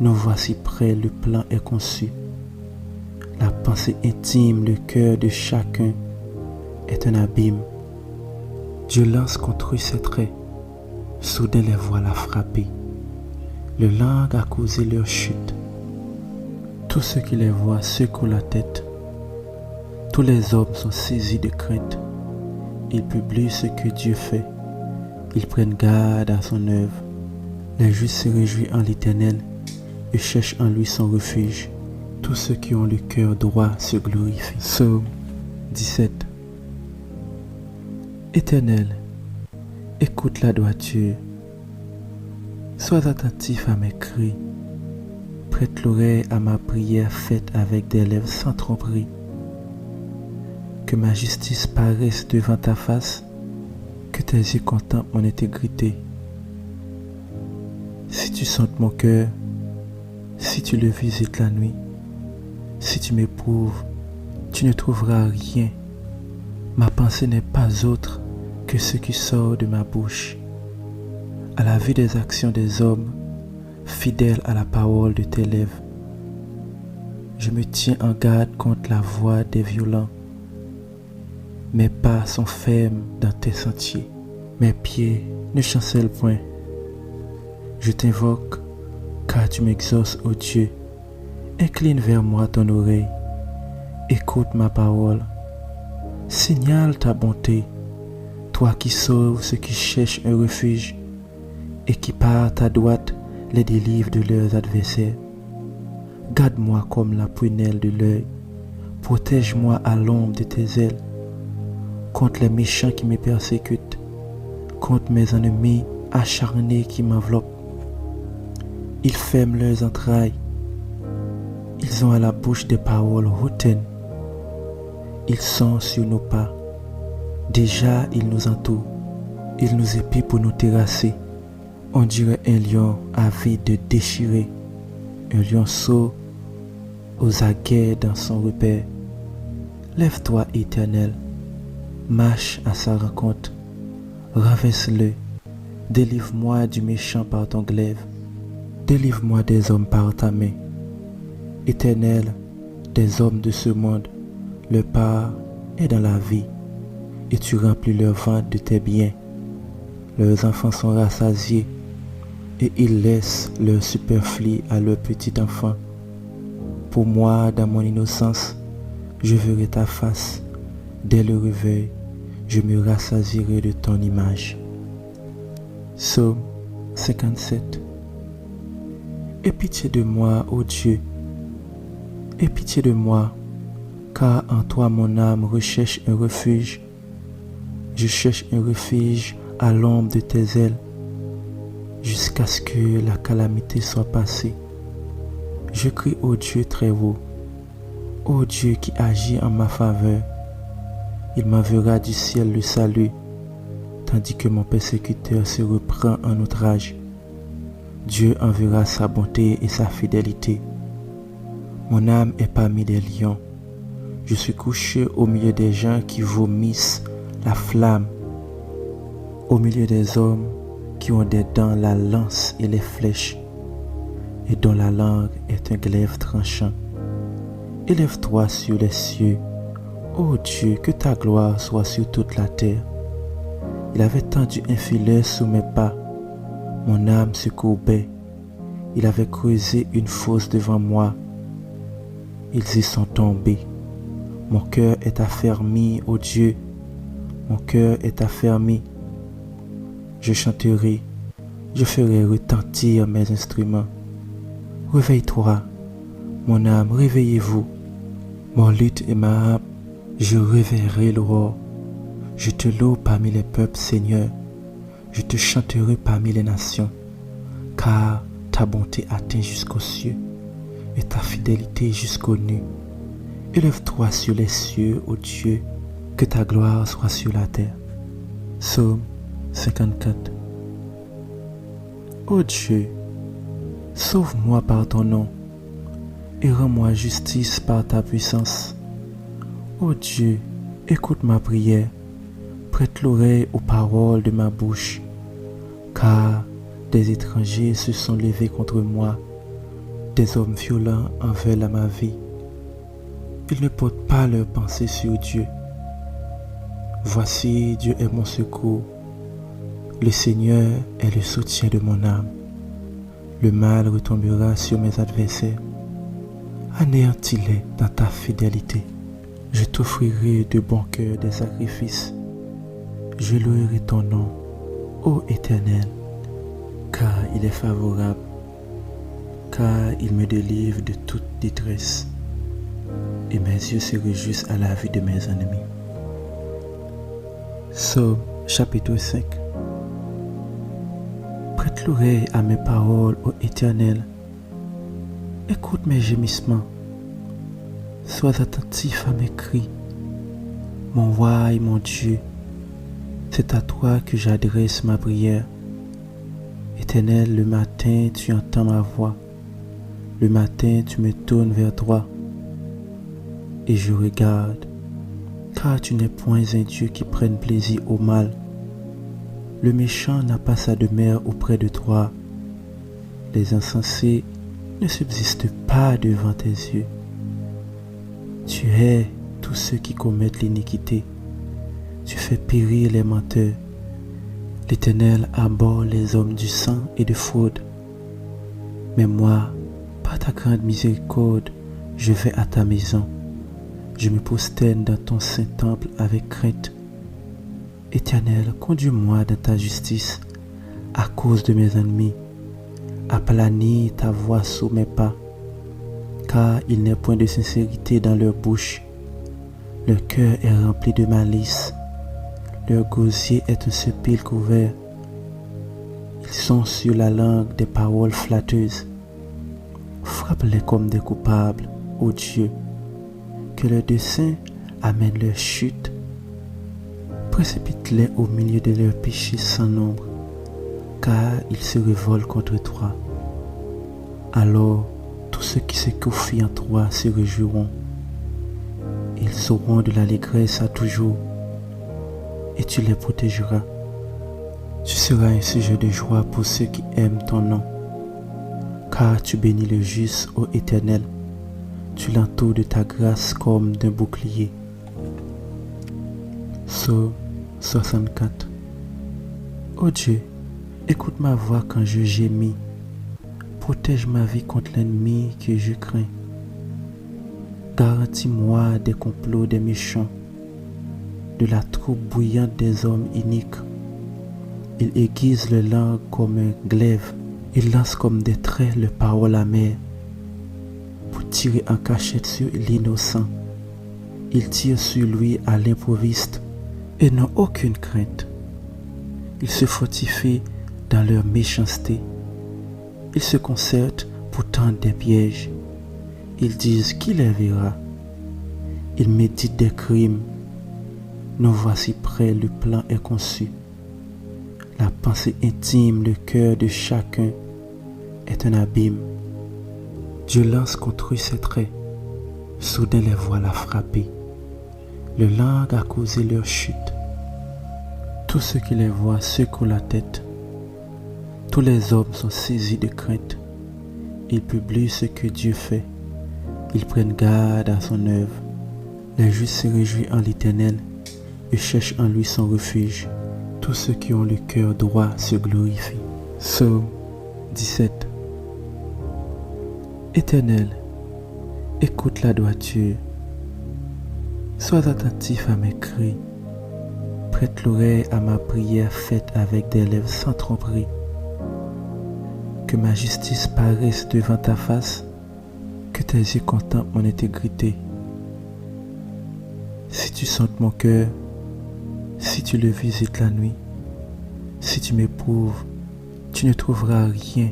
Nous voici prêts, le plan est conçu. La pensée intime, le cœur de chacun est un abîme. Dieu lance contre eux ses traits. Soudain les voilà frappés. Le langue a causé leur chute. Tous ceux qui les voient secouent la tête. Tous les hommes sont saisis de crainte. Ils publient ce que Dieu fait. Ils prennent garde à son œuvre. Les justes se réjouissent en l'Éternel et cherchent en lui son refuge. Tous ceux qui ont le cœur droit se glorifient. Psaume 17. Éternel, écoute la droiture. Sois attentif à mes cris. Prête l'oreille à ma prière faite avec des lèvres sans tromperie. Que ma justice paraisse devant ta face, que tes yeux contemplent mon intégrité. Si tu sondes mon cœur, si tu le visites la nuit, si tu m'éprouves, tu ne trouveras rien. Ma pensée n'est pas autre que ce qui sort de ma bouche. À la vue des actions des hommes, fidèle à la parole de tes lèvres, je me tiens en garde contre la voix des violents. Mes pas sont fermes dans tes sentiers. Mes pieds ne chancellent point. Je t'invoque, car tu m'exauces, ô Dieu. Incline vers moi ton oreille. Écoute ma parole. Signale ta bonté, toi qui sauves ceux qui cherchent un refuge et qui par ta droite les délivre de leurs adversaires. Garde-moi comme la prunelle de l'œil. Protège-moi à l'ombre de tes ailes. Contre les méchants qui me persécutent, contre mes ennemis acharnés qui m'enveloppent. Ils ferment leurs entrailles, Ils ont à la bouche des paroles hautaines. Ils sont sur nos pas. Déjà, ils nous entourent. Ils nous épient pour nous terrasser. On dirait un lion avide de déchirer. Un lionceau aux aguets dans son repère. Lève-toi, Éternel. Marche à sa rencontre. Renverse-le. Délivre-moi du méchant par ton glaive. Délivre-moi des hommes par ta main. Éternel, des hommes de ce monde, leur part est dans la vie, et tu remplis leur ventre de tes biens. Leurs enfants sont rassasiés, et ils laissent leur superflu à leurs petits-enfants. Pour moi, dans mon innocence, je verrai ta face. Dès le réveil, je me rassasierai de ton image. Psaume 57. Aie pitié de moi, ô Dieu. Aie pitié de moi, car en toi mon âme recherche un refuge. Je cherche un refuge à l'ombre de tes ailes, jusqu'à ce que la calamité soit passée. Je crie au Dieu très haut, ô Dieu qui agit en ma faveur. Il m'enverra du ciel le salut, tandis que mon persécuteur se reprend en outrage. Dieu enverra sa bonté et sa fidélité. Mon âme est parmi les lions. Je suis couché au milieu des gens qui vomissent la flamme, au milieu des hommes qui ont des dents la lance et les flèches, et dont la langue est un glaive tranchant. Élève-toi sur les cieux, ô Dieu, que ta gloire soit sur toute la terre. Il avait tendu un filet sous mes pas, mon âme se courbait. Il avait creusé une fosse devant moi. Ils y sont tombés. Mon cœur est affermi, ô Dieu, mon cœur est affermi. Je chanterai, je ferai retentir mes instruments. Réveille-toi, mon âme, réveillez-vous. Mon luth et ma harpe, je réveillerai l'aurore. Je te loue parmi les peuples, Seigneur. Je te chanterai parmi les nations, car ta bonté atteint jusqu'aux cieux et ta fidélité jusqu'aux nues. Élève-toi sur les cieux, ô Dieu, que ta gloire soit sur la terre. Psaume 54. Ô Dieu, sauve-moi par ton nom et rends-moi justice par ta puissance. Ô Dieu, écoute ma prière, prête l'oreille aux paroles de ma bouche, car des étrangers se sont levés contre moi, des hommes violents en veulent à ma vie. Ils ne portent pas leurs pensées sur Dieu. Voici, Dieu est mon secours. Le Seigneur est le soutien de mon âme. Le mal retombera sur mes adversaires. Anéantis-les dans ta fidélité. Je t'offrirai de bon cœur des sacrifices. Je louerai ton nom, ô Éternel, car il est favorable, car il me délivre de toute détresse, et mes yeux se réjouissent à la vue de mes ennemis. Psaume chapitre 5. Prête l'oreille à mes paroles, ô Éternel. Écoute mes gémissements. Sois attentif à mes cris. Mon roi et mon Dieu, c'est à toi que j'adresse ma prière. Éternel, le matin, tu entends ma voix. Le matin, tu me tournes vers toi. Et je regarde, car tu n'es point un Dieu qui prenne plaisir au mal. Le méchant n'a pas sa demeure auprès de toi. Les insensés ne subsistent pas devant tes yeux. Tu hais tous ceux qui commettent l'iniquité. Tu fais périr les menteurs. L'Éternel abhorre les hommes du sang et de fraude. Mais moi, par ta grande miséricorde, je vais à ta maison. Je me prosterne dans ton saint temple avec crainte. Éternel, conduis-moi dans ta justice à cause de mes ennemis. Aplanis ta voix sous mes pas, car il n'est point de sincérité dans leur bouche. Leur cœur est rempli de malice. Leur gosier est un sepulcre couvert. Ils sont sur la langue des paroles flatteuses. Frappe-les comme des coupables, ô Dieu, que leurs desseins amènent leur chute. Précipite-les au milieu de leurs péchés sans nombre, car ils se révoltent contre toi. Alors, tous ceux qui se confient en toi se réjouiront. Ils auront de l'allégresse à toujours, et tu les protégeras. Tu seras un sujet de joie pour ceux qui aiment ton nom, car tu bénis le juste, ô Éternel. Tu l'entoures de ta grâce comme d'un bouclier. Psaume 64. Ô Dieu, écoute ma voix quand je gémis. Protège ma vie contre l'ennemi que je crains. Garantis-moi des complots des méchants, de la troupe bouillante des hommes iniques. Ils aiguisent leur langue comme un glaive. Ils lancent comme des traits leurs paroles amères pour tirer en cachette sur l'innocent. Ils tirent sur lui à l'improviste et n'ont aucune crainte. Ils se fortifient dans leur méchanceté. Ils se concertent pour tendre des pièges. Ils disent qui les verra. Ils méditent des crimes. Nous voici prêts, le plan est conçu. La pensée intime, le cœur de chacun est un abîme. Dieu lance contre eux ses traits. Soudain les voilà frappés. Le langue a causé leur chute. Tous ceux qui les voient secouent la tête. Tous les hommes sont saisis de crainte. Ils publient ce que Dieu fait. Ils prennent garde à son œuvre. Les justes se réjouissent en l'Éternel et cherchent en lui son refuge. Tous ceux qui ont le cœur droit se glorifient. Psaume 17. Éternel, écoute la droiture. Sois attentif à mes cris. Prête l'oreille à ma prière faite avec des lèvres sans tromperie. Que ma justice paraisse devant ta face, que tes yeux contemplent mon intégrité. Si tu sondes mon cœur, si tu le visites la nuit, si tu m'éprouves, tu ne trouveras rien.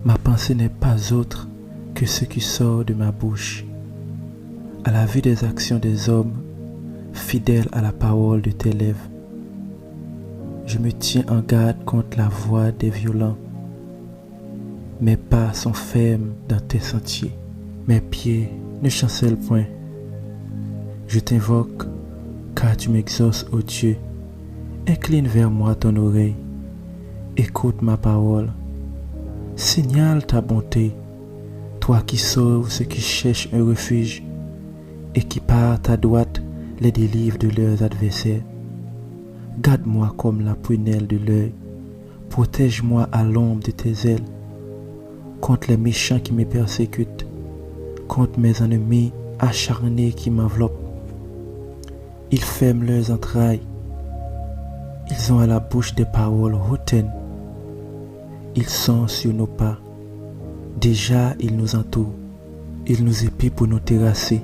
Ma pensée n'est pas autre que ce qui sort de ma bouche. À la vue des actions des hommes, fidèle à la parole de tes lèvres, je me tiens en garde contre la voix des violents. Mes pas sont fermes dans tes sentiers. Mes pieds ne chancellent point. Je t'invoque, car tu m'exauces, ô Dieu. Incline vers moi ton oreille. Écoute ma parole. Signale ta bonté, toi qui sauves ceux qui cherchent un refuge et qui par ta droite les délivre de leurs adversaires. Garde-moi comme la prunelle de l'œil. Protège-moi à l'ombre de tes ailes. Contre les méchants qui me persécutent, contre mes ennemis acharnés qui m'enveloppent. Ils ferment leurs entrailles. Ils ont à la bouche des paroles hautaines. Ils sont sur nos pas. Déjà, ils nous entourent. Ils nous épient pour nous terrasser.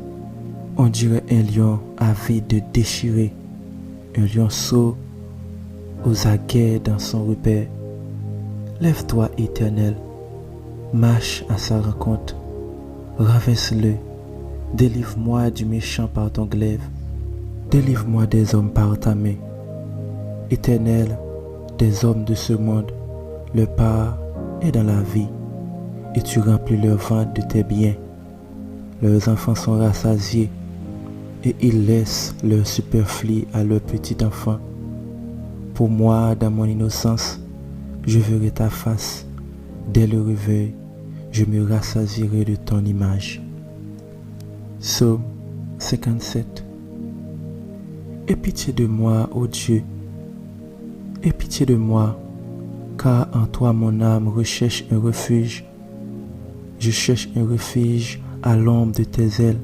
On dirait un lion avide de déchirer. Un lionceau aux aguets dans son repère. Lève-toi, Éternel. Marche à sa rencontre. Renverse-le. Délivre-moi du méchant par ton glaive. Délivre-moi des hommes par ta main. Éternel, des hommes de ce monde, leur part est dans la vie, et tu remplis leur ventre de tes biens. Leurs enfants sont rassasiés, et ils laissent leur superflu à leurs petits enfants. Pour moi, dans mon innocence, je verrai ta face. Dès le réveil, je me rassasierai de ton image. Psaume 57. Aie pitié de moi, ô Dieu. Aie pitié de moi, car en toi mon âme recherche un refuge. Je cherche un refuge à l'ombre de tes ailes,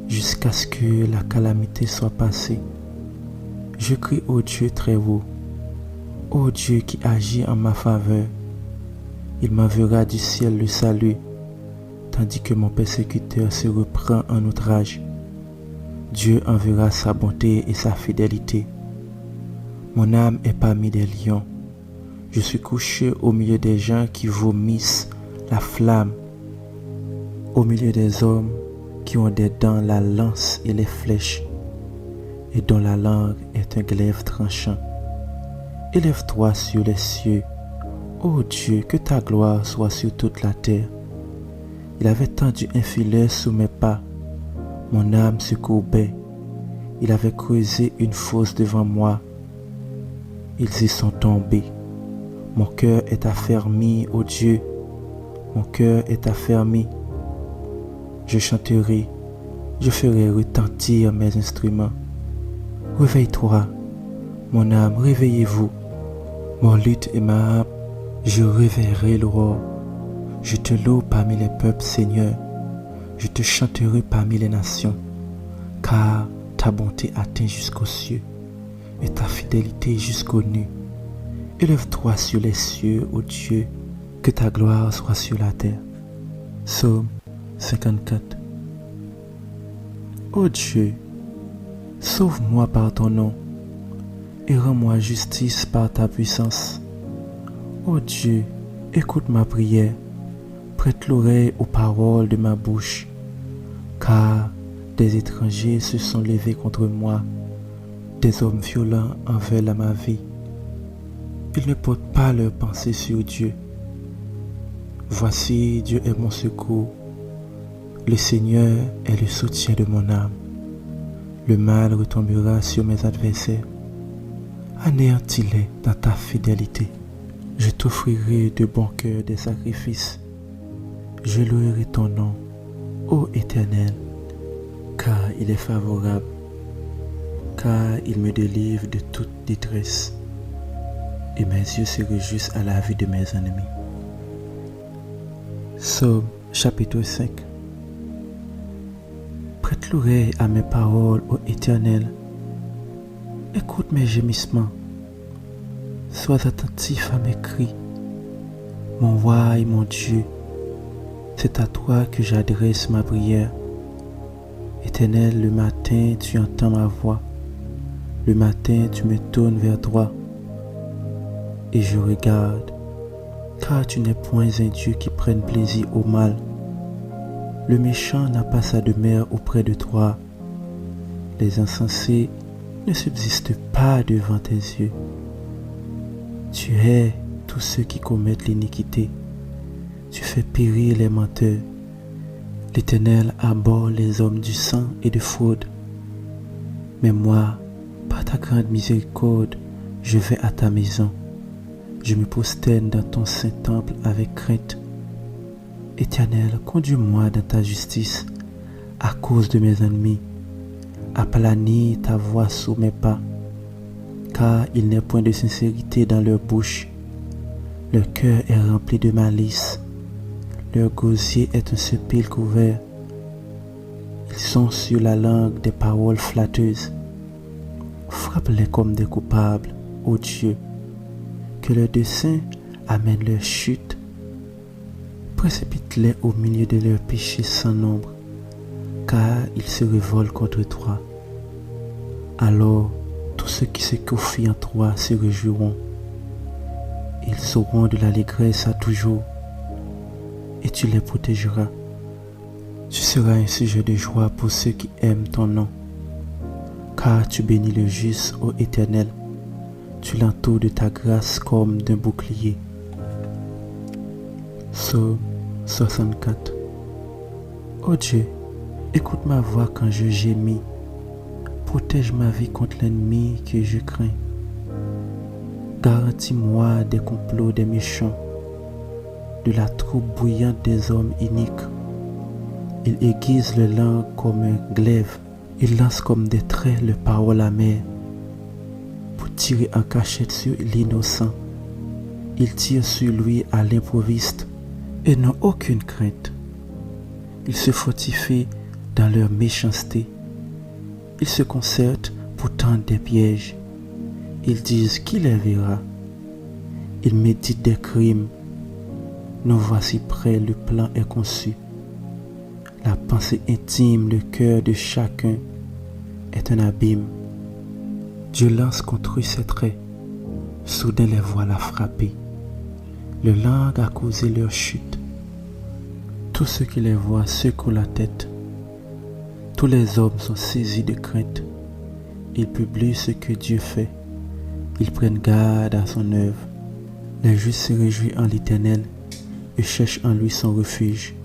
jusqu'à ce que la calamité soit passée. Je crie au Dieu très haut, ô Dieu qui agit en ma faveur. Il m'enverra du ciel le salut, tandis que mon persécuteur se reprend en outrage. Dieu enverra sa bonté et sa fidélité. Mon âme est parmi des lions. Je suis couché au milieu des gens qui vomissent la flamme au milieu des hommes qui ont des dents la lance et les flèches, et dont la langue est un glaive tranchant. Élève-toi sur les cieux, ô Dieu, que ta gloire soit sur toute la terre. Il avait tendu un filet sous mes pas, mon âme se courbait. Il avait creusé une fosse devant moi. Ils y sont tombés. Mon cœur est affermi, ô Dieu, mon cœur est affermi. Je chanterai, je ferai retentir mes instruments. Réveille-toi, mon âme, réveillez-vous. Mon luth et ma harpe, je réveillerai l'aurore. Je te loue parmi les peuples, Seigneur. Je te chanterai parmi les nations, car ta bonté atteint jusqu'aux cieux et ta fidélité jusqu'aux nues. Élève-toi sur les cieux, ô Dieu, que ta gloire soit sur la terre. Psaume 54. Ô Dieu, sauve-moi par ton nom et rends-moi justice par ta puissance. Ô Dieu, écoute ma prière, prête l'oreille aux paroles de ma bouche, car des étrangers se sont levés contre moi, des hommes violents en veulent à ma vie. Ils ne portent pas leur pensée sur Dieu. Voici, Dieu est mon secours. Le Seigneur est le soutien de mon âme. Le mal retombera sur mes adversaires. Anéantis-les dans ta fidélité. Je t'offrirai de bon cœur des sacrifices. Je louerai ton nom, ô Éternel, car il est favorable, car il me délivre de toute détresse, et mes yeux se réjouissent à la vue de mes ennemis. Psaume chapitre 5. Prête l'oreille à mes paroles, ô Éternel. Écoute mes gémissements. Sois attentif à mes cris. Mon roi et mon Dieu, c'est à toi que j'adresse ma prière. Éternel, le matin, tu entends ma voix. Le matin, tu me tournes vers toi. Et je regarde, car tu n'es point un Dieu qui prenne plaisir au mal. Le méchant n'a pas sa demeure auprès de toi. Les insensés ne subsistent pas devant tes yeux. Tu hais tous ceux qui commettent l'iniquité. Tu fais périr les menteurs. L'Éternel abhorre les hommes du sang et de fraude. Mais moi, par ta grande miséricorde, je vais à ta maison. Je me prosterne dans ton saint temple avec crainte. Éternel, conduis-moi dans ta justice à cause de mes ennemis. Aplanis ta voix sous mes pas, car il n'est point de sincérité dans leur bouche. Leur cœur est rempli de malice. Leur gosier est un sépulcre ouvert. Ils ont sur la langue des paroles flatteuses. Frappe-les comme des coupables, ô Dieu, que leurs desseins amènent leur chute. Précipite-les au milieu de leurs péchés sans nombre, car ils se révoltent contre toi. Alors, tous ceux qui se confient en toi se réjouiront. Ils auront de l'allégresse à toujours, et tu les protégeras. Tu seras un sujet de joie pour ceux qui aiment ton nom, car tu bénis le juste, ô Éternel. Tu l'entoures de ta grâce comme d'un bouclier. Psaume 64. Ô Dieu, écoute ma voix quand je gémis. Protège ma vie contre l'ennemi que je crains. Garantis-moi des complots des méchants, de la troupe bouillante des hommes iniques. Ils aiguisent leur langue comme un glaive. Ils lancent comme des traits leurs paroles amères pour tirer en cachette sur l'innocent. Ils tirent sur lui à l'improviste et n'ont aucune crainte. Ils se fortifient dans leur méchanceté. Ils se concertent pour tendre des pièges. Ils disent qui les verra. Ils méditent des crimes. Nous voici prêts, le plan est conçu. La pensée intime, le cœur de chacun est un abîme. Dieu lance contre eux ses traits. Soudain les voilà frappés. Le langue a causé leur chute. Tous ceux qui les voient secouent la tête. Tous les hommes sont saisis de crainte. Ils publient ce que Dieu fait. Ils prennent garde à son œuvre. Les justes se réjouissent en l'Éternel et cherchent en lui son refuge.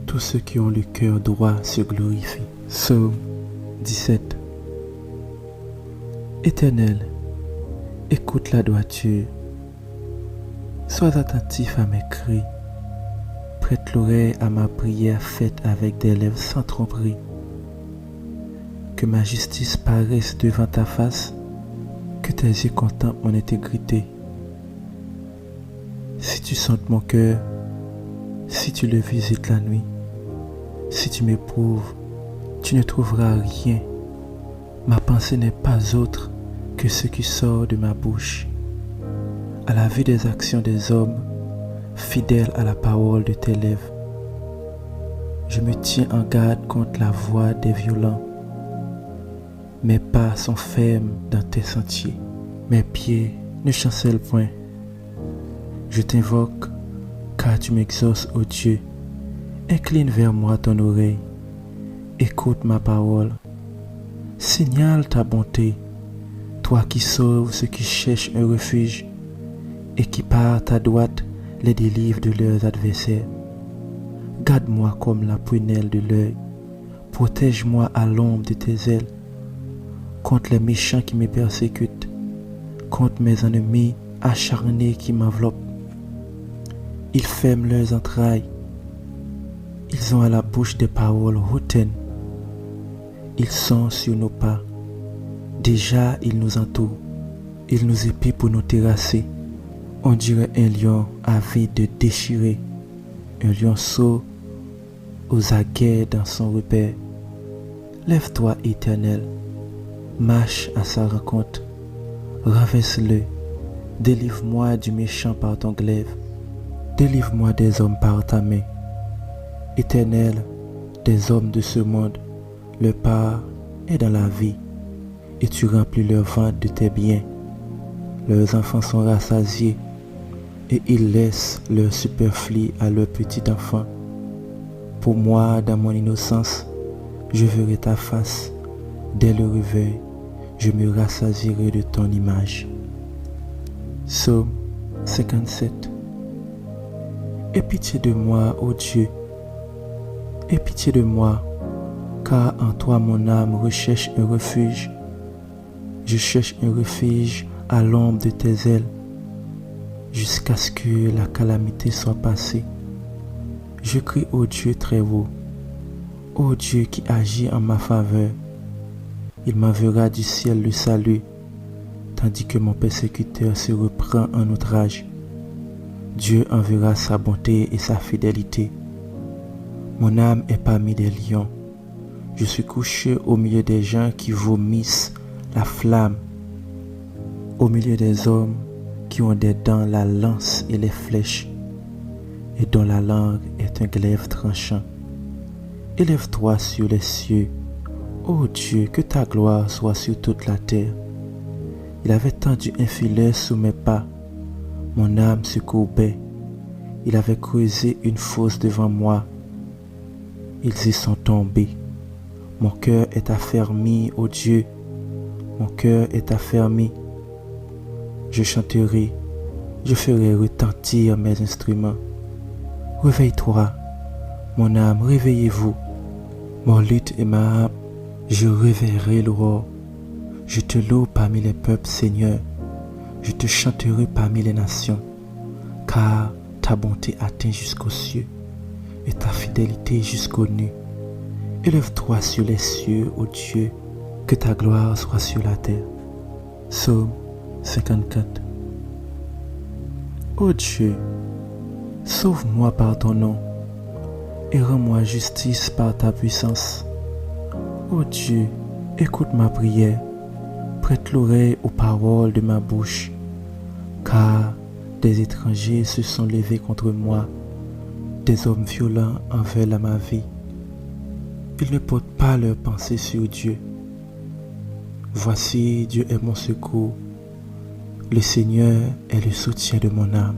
Tous ceux qui ont le cœur droit se glorifient. Psaume 17. Éternel, écoute la droiture. Sois attentif à mes cris. Prête l'oreille à ma prière faite avec des lèvres sans tromperie. Que ma justice paraisse devant ta face, que tes yeux contemplent mon intégrité. Si tu sentes mon cœur, si tu le visites la nuit, si tu m'éprouves, tu ne trouveras rien. Ma pensée n'est pas autre que ce qui sort de ma bouche. À la vue des actions des hommes, fidèle à la parole de tes lèvres, je me tiens en garde contre la voix des violents. Mes pas sont fermes dans tes sentiers. Mes pieds ne chancellent point. Je t'invoque, car tu m'exauces, ô Dieu. Incline vers moi ton oreille. Écoute ma parole. Signale ta bonté, toi qui sauves ceux qui cherchent un refuge et qui par ta droite les délivres de leurs adversaires. Garde-moi comme la prunelle de l'œil. Protège-moi à l'ombre de tes ailes. Contre les méchants qui me persécutent, contre mes ennemis acharnés qui m'enveloppent. Ils ferment leurs entrailles, ils ont à la bouche des paroles hautaines. Ils sont sur nos pas, déjà ils nous entourent, ils nous épient pour nous terrasser. On dirait un lion avide de déchirer, un lionceau aux aguets dans son repère. Lève-toi, Éternel. Marche à sa rencontre, renverse-le, délivre-moi du méchant par ton glaive, délivre-moi des hommes par ta main. Éternel, des hommes de ce monde, leur part est dans la vie, et tu remplis leur ventre de tes biens. Leurs enfants sont rassasiés, et ils laissent leur superflu à leurs petits enfants. Pour moi, dans mon innocence, je verrai ta face. Dès le réveil, je me rassasierai de ton image. Psaume 57. Aie pitié de moi, ô Dieu. Aie pitié de moi, car en toi mon âme recherche un refuge. Je cherche un refuge à l'ombre de tes ailes, jusqu'à ce que la calamité soit passée. Je crie au Dieu très haut, ô Dieu qui agit en ma faveur. Il m'enverra du ciel le salut, tandis que mon persécuteur se reprend en outrage. Dieu enverra sa bonté et sa fidélité. Mon âme est parmi des lions. Je suis couché au milieu des gens qui vomissent la flamme, au milieu des hommes qui ont des dents la lance et les flèches, et dont la langue est un glaive tranchant. Élève-toi sur les cieux, ô Dieu, que ta gloire soit sur toute la terre. Il avait tendu un filet sous mes pas, mon âme se courbait. Il avait creusé une fosse devant moi. Ils y sont tombés. Mon cœur est affermi, ô Dieu, mon cœur est affermi. Je chanterai, je ferai retentir mes instruments. Réveille-toi, mon âme, réveillez-vous. Mon luth et ma âme, je réveillerai l'aurore. Je te loue parmi les peuples, Seigneur. Je te chanterai parmi les nations, car ta bonté atteint jusqu'aux cieux et ta fidélité jusqu'aux nues. Élève-toi sur les cieux, ô Dieu, que ta gloire soit sur la terre. Psaume 54. Ô Dieu, sauve-moi par ton nom et rends-moi justice par ta puissance. Ô Dieu, écoute ma prière, prête l'oreille aux paroles de ma bouche, car des étrangers se sont levés contre moi, des hommes violents en veulent à ma vie. Ils ne portent pas leurs pensées sur Dieu. Voici, Dieu est mon secours. Le Seigneur est le soutien de mon âme.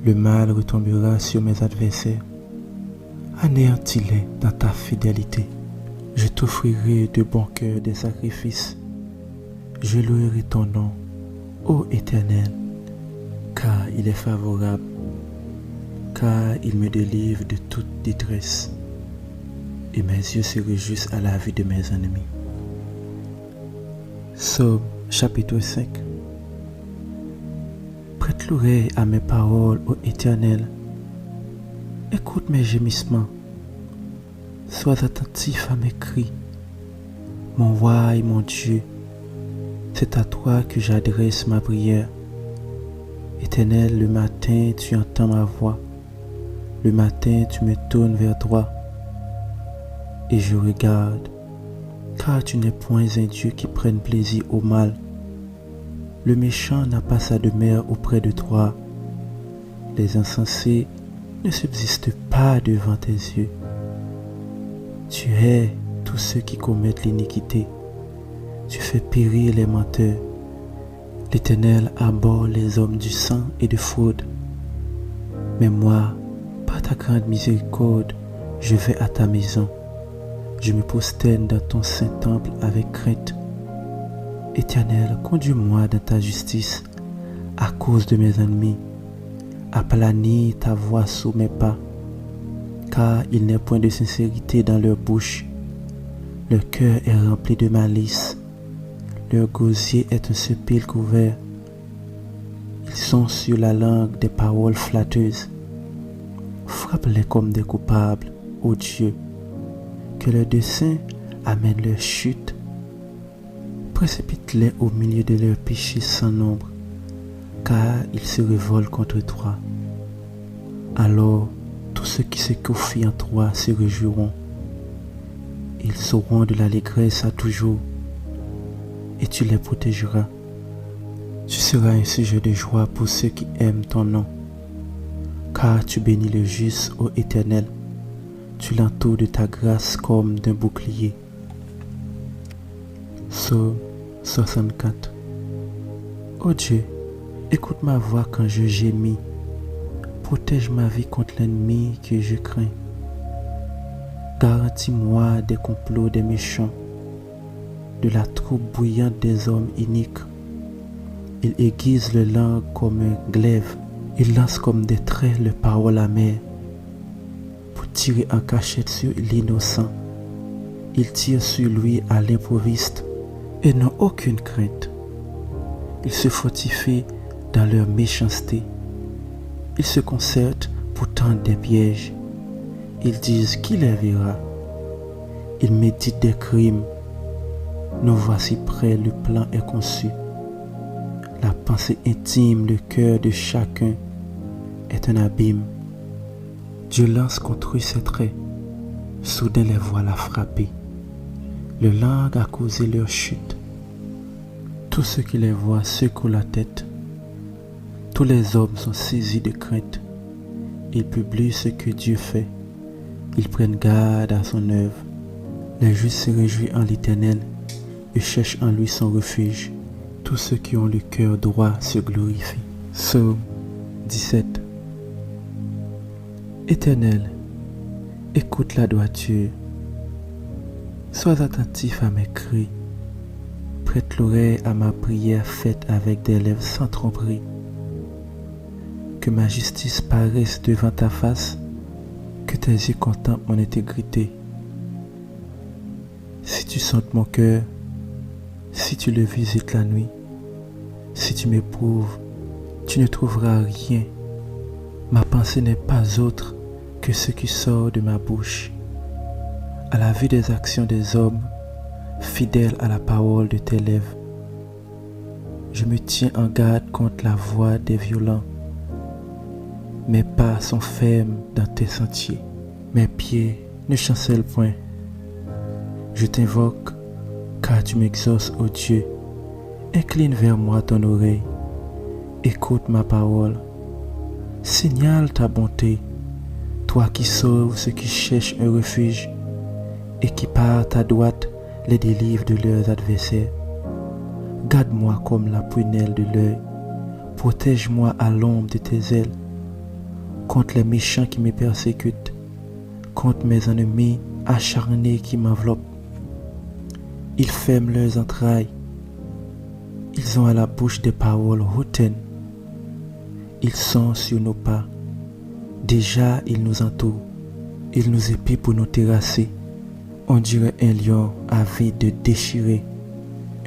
Le mal retombera sur mes adversaires. Anéantis-les dans ta fidélité. Je t'offrirai de bon cœur des sacrifices. Je louerai ton nom, ô Éternel, car il est favorable, car il me délivre de toute détresse, et mes yeux se réjouissent à la vue de mes ennemis. Psaume chapitre 5. Prête l'oreille à mes paroles, ô Éternel. Écoute mes gémissements. Sois attentif à mes cris. Mon roi et mon Dieu, c'est à toi que j'adresse ma prière. Éternel, le matin, tu entends ma voix. Le matin, tu me tournes vers toi. Et je regarde, car tu n'es point un Dieu qui prenne plaisir au mal. Le méchant n'a pas sa demeure auprès de toi. Les insensés ne subsistent pas devant tes yeux. Tu hais tous ceux qui commettent l'iniquité. Tu fais périr les menteurs. L'Éternel abhorre les hommes du sang et de fraude. Mais moi, par ta grande miséricorde, je vais à ta maison. Je me prosterne dans ton saint temple avec crainte. Éternel, conduis-moi dans ta justice à cause de mes ennemis. Aplanis ta voix sous mes pas, car il n'est point de sincérité dans leur bouche. Leur cœur est rempli de malice. Leur gosier est un sépulcre couvert. Ils sont sur la langue des paroles flatteuses. Frappe-les comme des coupables, ô Dieu, que leurs desseins amènent leur chute. Précipite-les au milieu de leurs péchés sans nombre, car ils se révoltent contre toi. Alors, tous ceux qui se confient en toi se réjouiront. Ils sauront de l'allégresse à toujours, et tu les protégeras. Tu seras un sujet de joie pour ceux qui aiment ton nom, car tu bénis le juste, ô Éternel. Tu l'entoures de ta grâce comme d'un bouclier. Psaume 64. Ô Dieu, écoute ma voix quand je gémis. Protège ma vie contre l'ennemi que je crains. Garantis-moi des complots des méchants, de la troupe bouillante des hommes iniques. Ils aiguisent le langue comme un glaive. Ils lancent comme des traits leurs paroles amères pour tirer en cachette sur l'innocent. Ils tirent sur lui à l'improviste et n'ont aucune crainte. Ils se fortifient dans leur méchanceté. Ils se concertent pour tendre des pièges. Ils disent qui les verra. Ils méditent des crimes. Nous voici prêts, le plan est conçu. La pensée intime, le cœur de chacun est un abîme. Dieu lance contre eux ses traits. Soudain les voilà frappés. Le langue a causé leur chute. Tous ceux qui les voient secouent la tête. Tous les hommes sont saisis de crainte. Ils publient ce que Dieu fait. Ils prennent garde à son œuvre. Les justes se réjouissent en l'Éternel et cherchent en lui son refuge. Tous ceux qui ont le cœur droit se glorifient. Psaume 17. Éternel, écoute la droiture. Sois attentif à mes cris. Prête l'oreille à ma prière faite avec des lèvres sans tromperie. Que ma justice paraisse devant ta face, que tes yeux contemplent mon intégrité. Si tu sondes mon cœur, si tu le visites la nuit, si tu m'éprouves, tu ne trouveras rien. Ma pensée n'est pas autre que ce qui sort de ma bouche. À la vue des actions des hommes, fidèle à la parole de tes lèvres, je me tiens en garde contre la voix des violents. Mes pas sont fermes dans tes sentiers. Mes pieds ne chancellent point. Je t'invoque, car tu m'exauces, ô Dieu. Incline vers moi ton oreille. Écoute ma parole. Signale ta bonté, toi qui sauves ceux qui cherchent un refuge et qui par ta droite les délivres de leurs adversaires. Garde-moi comme la prunelle de l'œil. Protège-moi à l'ombre de tes ailes contre les méchants qui me persécutent, contre mes ennemis acharnés qui m'enveloppent. Ils ferment leurs entrailles. Ils ont à la bouche des paroles hautaines. Ils sont sur nos pas. Déjà, ils nous entourent. Ils nous épient pour nous terrasser. On dirait un lion avide de déchirer.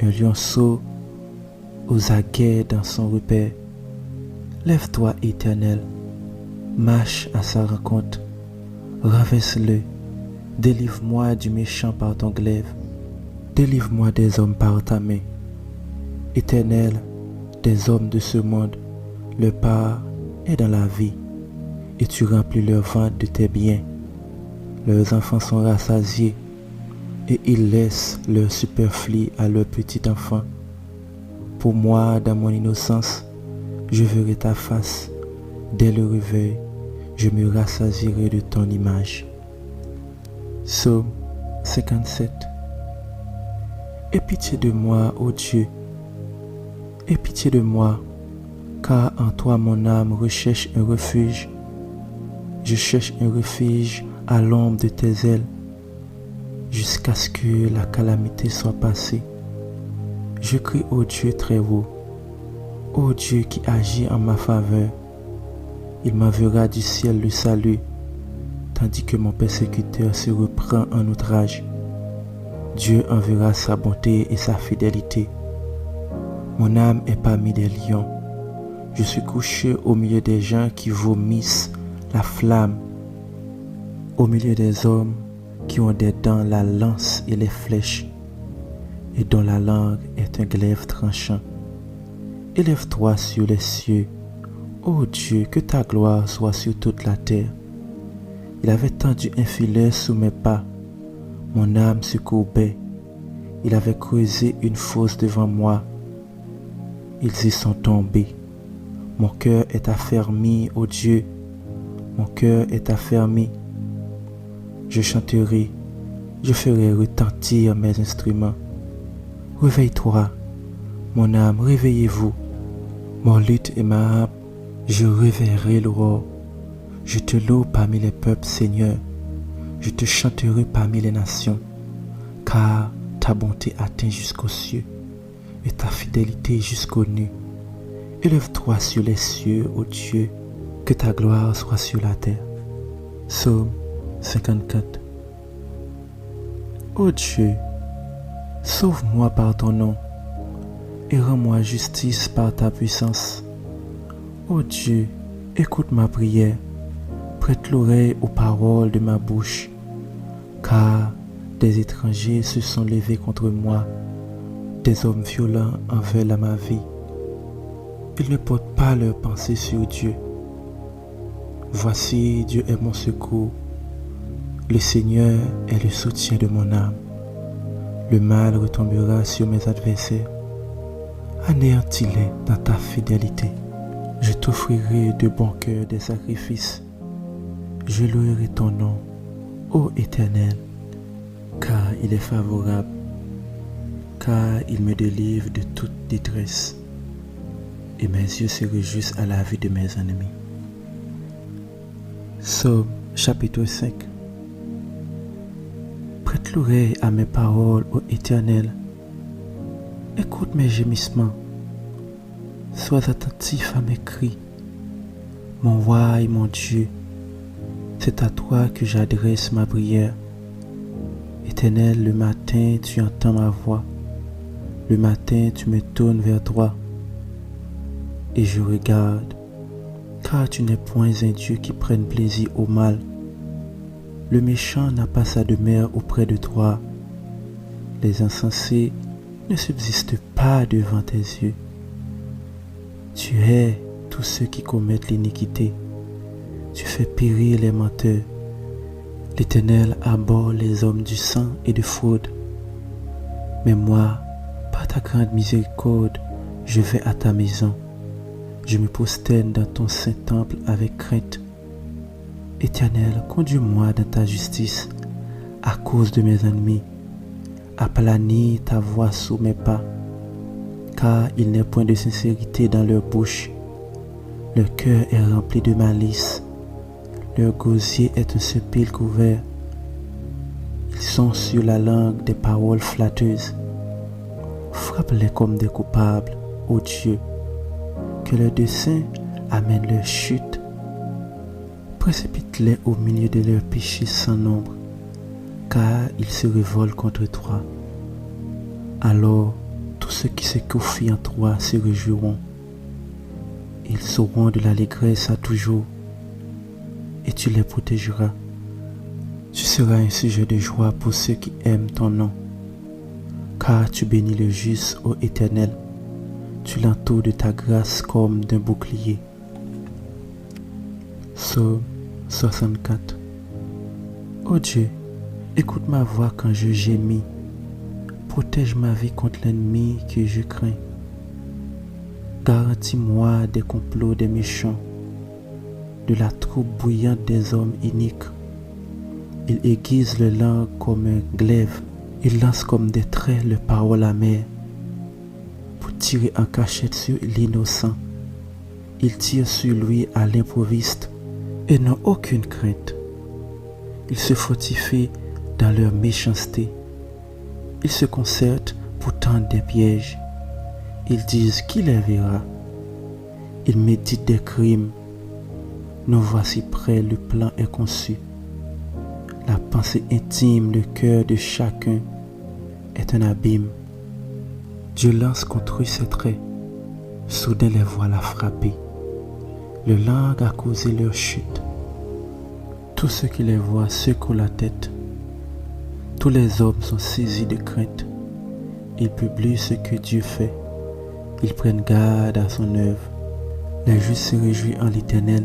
Un lionceau aux aguets dans son repère. Lève-toi, Éternel. Marche à sa rencontre. Renverse-le. Délivre-moi du méchant par ton glaive. Délivre-moi des hommes par ta main. Éternel, des hommes de ce monde, leur part est dans la vie, et tu remplis leur ventre de tes biens. Leurs enfants sont rassasiés, et ils laissent leur superflu à leurs petits enfants. Pour moi, dans mon innocence, je verrai ta face. Dès le réveil, je me rassasierai de ton image. Psaume 57. Aie pitié de moi, ô Dieu. Aie pitié de moi, car en toi mon âme recherche un refuge. Je cherche un refuge à l'ombre de tes ailes, jusqu'à ce que la calamité soit passée. Je crie au Dieu très haut, ô Dieu qui agit en ma faveur. Il m'enverra du ciel le salut, tandis que mon persécuteur se reprend en outrage. Dieu enverra sa bonté et sa fidélité. Mon âme est parmi des lions. Je suis couché au milieu des gens qui vomissent la flamme, au milieu des hommes qui ont des dents la lance et les flèches, et dont la langue est un glaive tranchant. Élève-toi sur les cieux, ô Dieu, que ta gloire soit sur toute la terre. Il avait tendu un filet sous mes pas, mon âme se courbait. Il avait creusé une fosse devant moi. Ils y sont tombés. Mon cœur est affermi, ô Dieu, mon cœur est affermi. Je chanterai, je ferai retentir mes instruments. Réveille-toi, mon âme, réveillez-vous. Mon luth et ma harpe, je réveillerai l'aurore. Je te loue parmi les peuples, Seigneur. Je te chanterai parmi les nations, car ta bonté atteint jusqu'aux cieux et ta fidélité jusqu'aux nues. Élève-toi sur les cieux, ô Dieu, que ta gloire soit sur la terre. Psaume 54. Ô Dieu, sauve-moi par ton nom et rends-moi justice par ta puissance. Ô Dieu, écoute ma prière, prête l'oreille aux paroles de ma bouche, car des étrangers se sont levés contre moi, des hommes violents en veulent à ma vie. Ils ne portent pas leurs pensées sur Dieu. Voici, Dieu est mon secours. Le Seigneur est le soutien de mon âme. Le mal retombera sur mes adversaires. Anéantis-les dans ta fidélité. Je t'offrirai de bon cœur des sacrifices. Je louerai ton nom, ô Éternel, car il est favorable, car il me délivre de toute détresse, et mes yeux se réjouissent à la vue de mes ennemis. Psaume chapitre 5. Prête l'oreille à mes paroles, ô Éternel. Écoute mes gémissements. Sois attentif à mes cris. Mon roi et mon Dieu, c'est à toi que j'adresse ma prière. Éternel, le matin, tu entends ma voix. Le matin, tu me tournes vers toi. Et je regarde, car tu n'es point un Dieu qui prenne plaisir au mal. Le méchant n'a pas sa demeure auprès de toi. Les insensés ne subsistent pas devant tes yeux. Tu hais tous ceux qui commettent l'iniquité. Tu fais périr les menteurs. L'Éternel abhorre les hommes du sang et de fraude. Mais moi, par ta grande miséricorde, je vais à ta maison. Je me prosterne dans ton saint temple avec crainte. Éternel, conduis-moi dans ta justice à cause de mes ennemis. Aplanis ta voix sous mes pas, car il n'est point de sincérité dans leur bouche. Leur cœur est rempli de malice. Leur gosier est un sepulcre couvert. Ils sont sur la langue des paroles flatteuses. Frappe-les comme des coupables, ô Dieu, que leur dessein amène leur chute. Précipite-les au milieu de leurs péchés sans nombre, car ils se révoltent contre toi. Alors, tous ceux qui se confient en toi se réjouiront. Ils sauront de l'allégresse à toujours, et tu les protégeras. Tu seras un sujet de joie pour ceux qui aiment ton nom, car tu bénis le juste, ô Éternel. Tu l'entoures de ta grâce comme d'un bouclier. Psaume 64. Ô Dieu, écoute ma voix quand je gémis. Protège ma vie contre l'ennemi que je crains. Garantis-moi des complots des méchants, de la troupe bouillante des hommes iniques. Ils aiguisent le langue comme un glaive. Ils lancent comme des traits le paroles amères pour tirer en cachette sur l'innocent. Ils tirent sur lui à l'improviste et n'ont aucune crainte. Ils se fortifient dans leur méchanceté. Ils se concertent pour tendre des pièges. Ils disent qui les verra. Ils méditent des crimes. Nous voici prêts, le plan est conçu. La pensée intime, le cœur de chacun est un abîme. Dieu lance contre eux ses traits. Soudain les voilà frappés. Le langue a causé leur chute. Tous ceux qui les voient secouent la tête. Tous les hommes sont saisis de crainte. Ils publient ce que Dieu fait. Ils prennent garde à son œuvre. Les justes se réjouissent en l'Éternel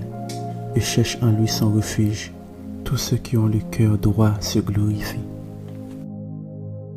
et cherchent en lui son refuge. Tous ceux qui ont le cœur droit se glorifient.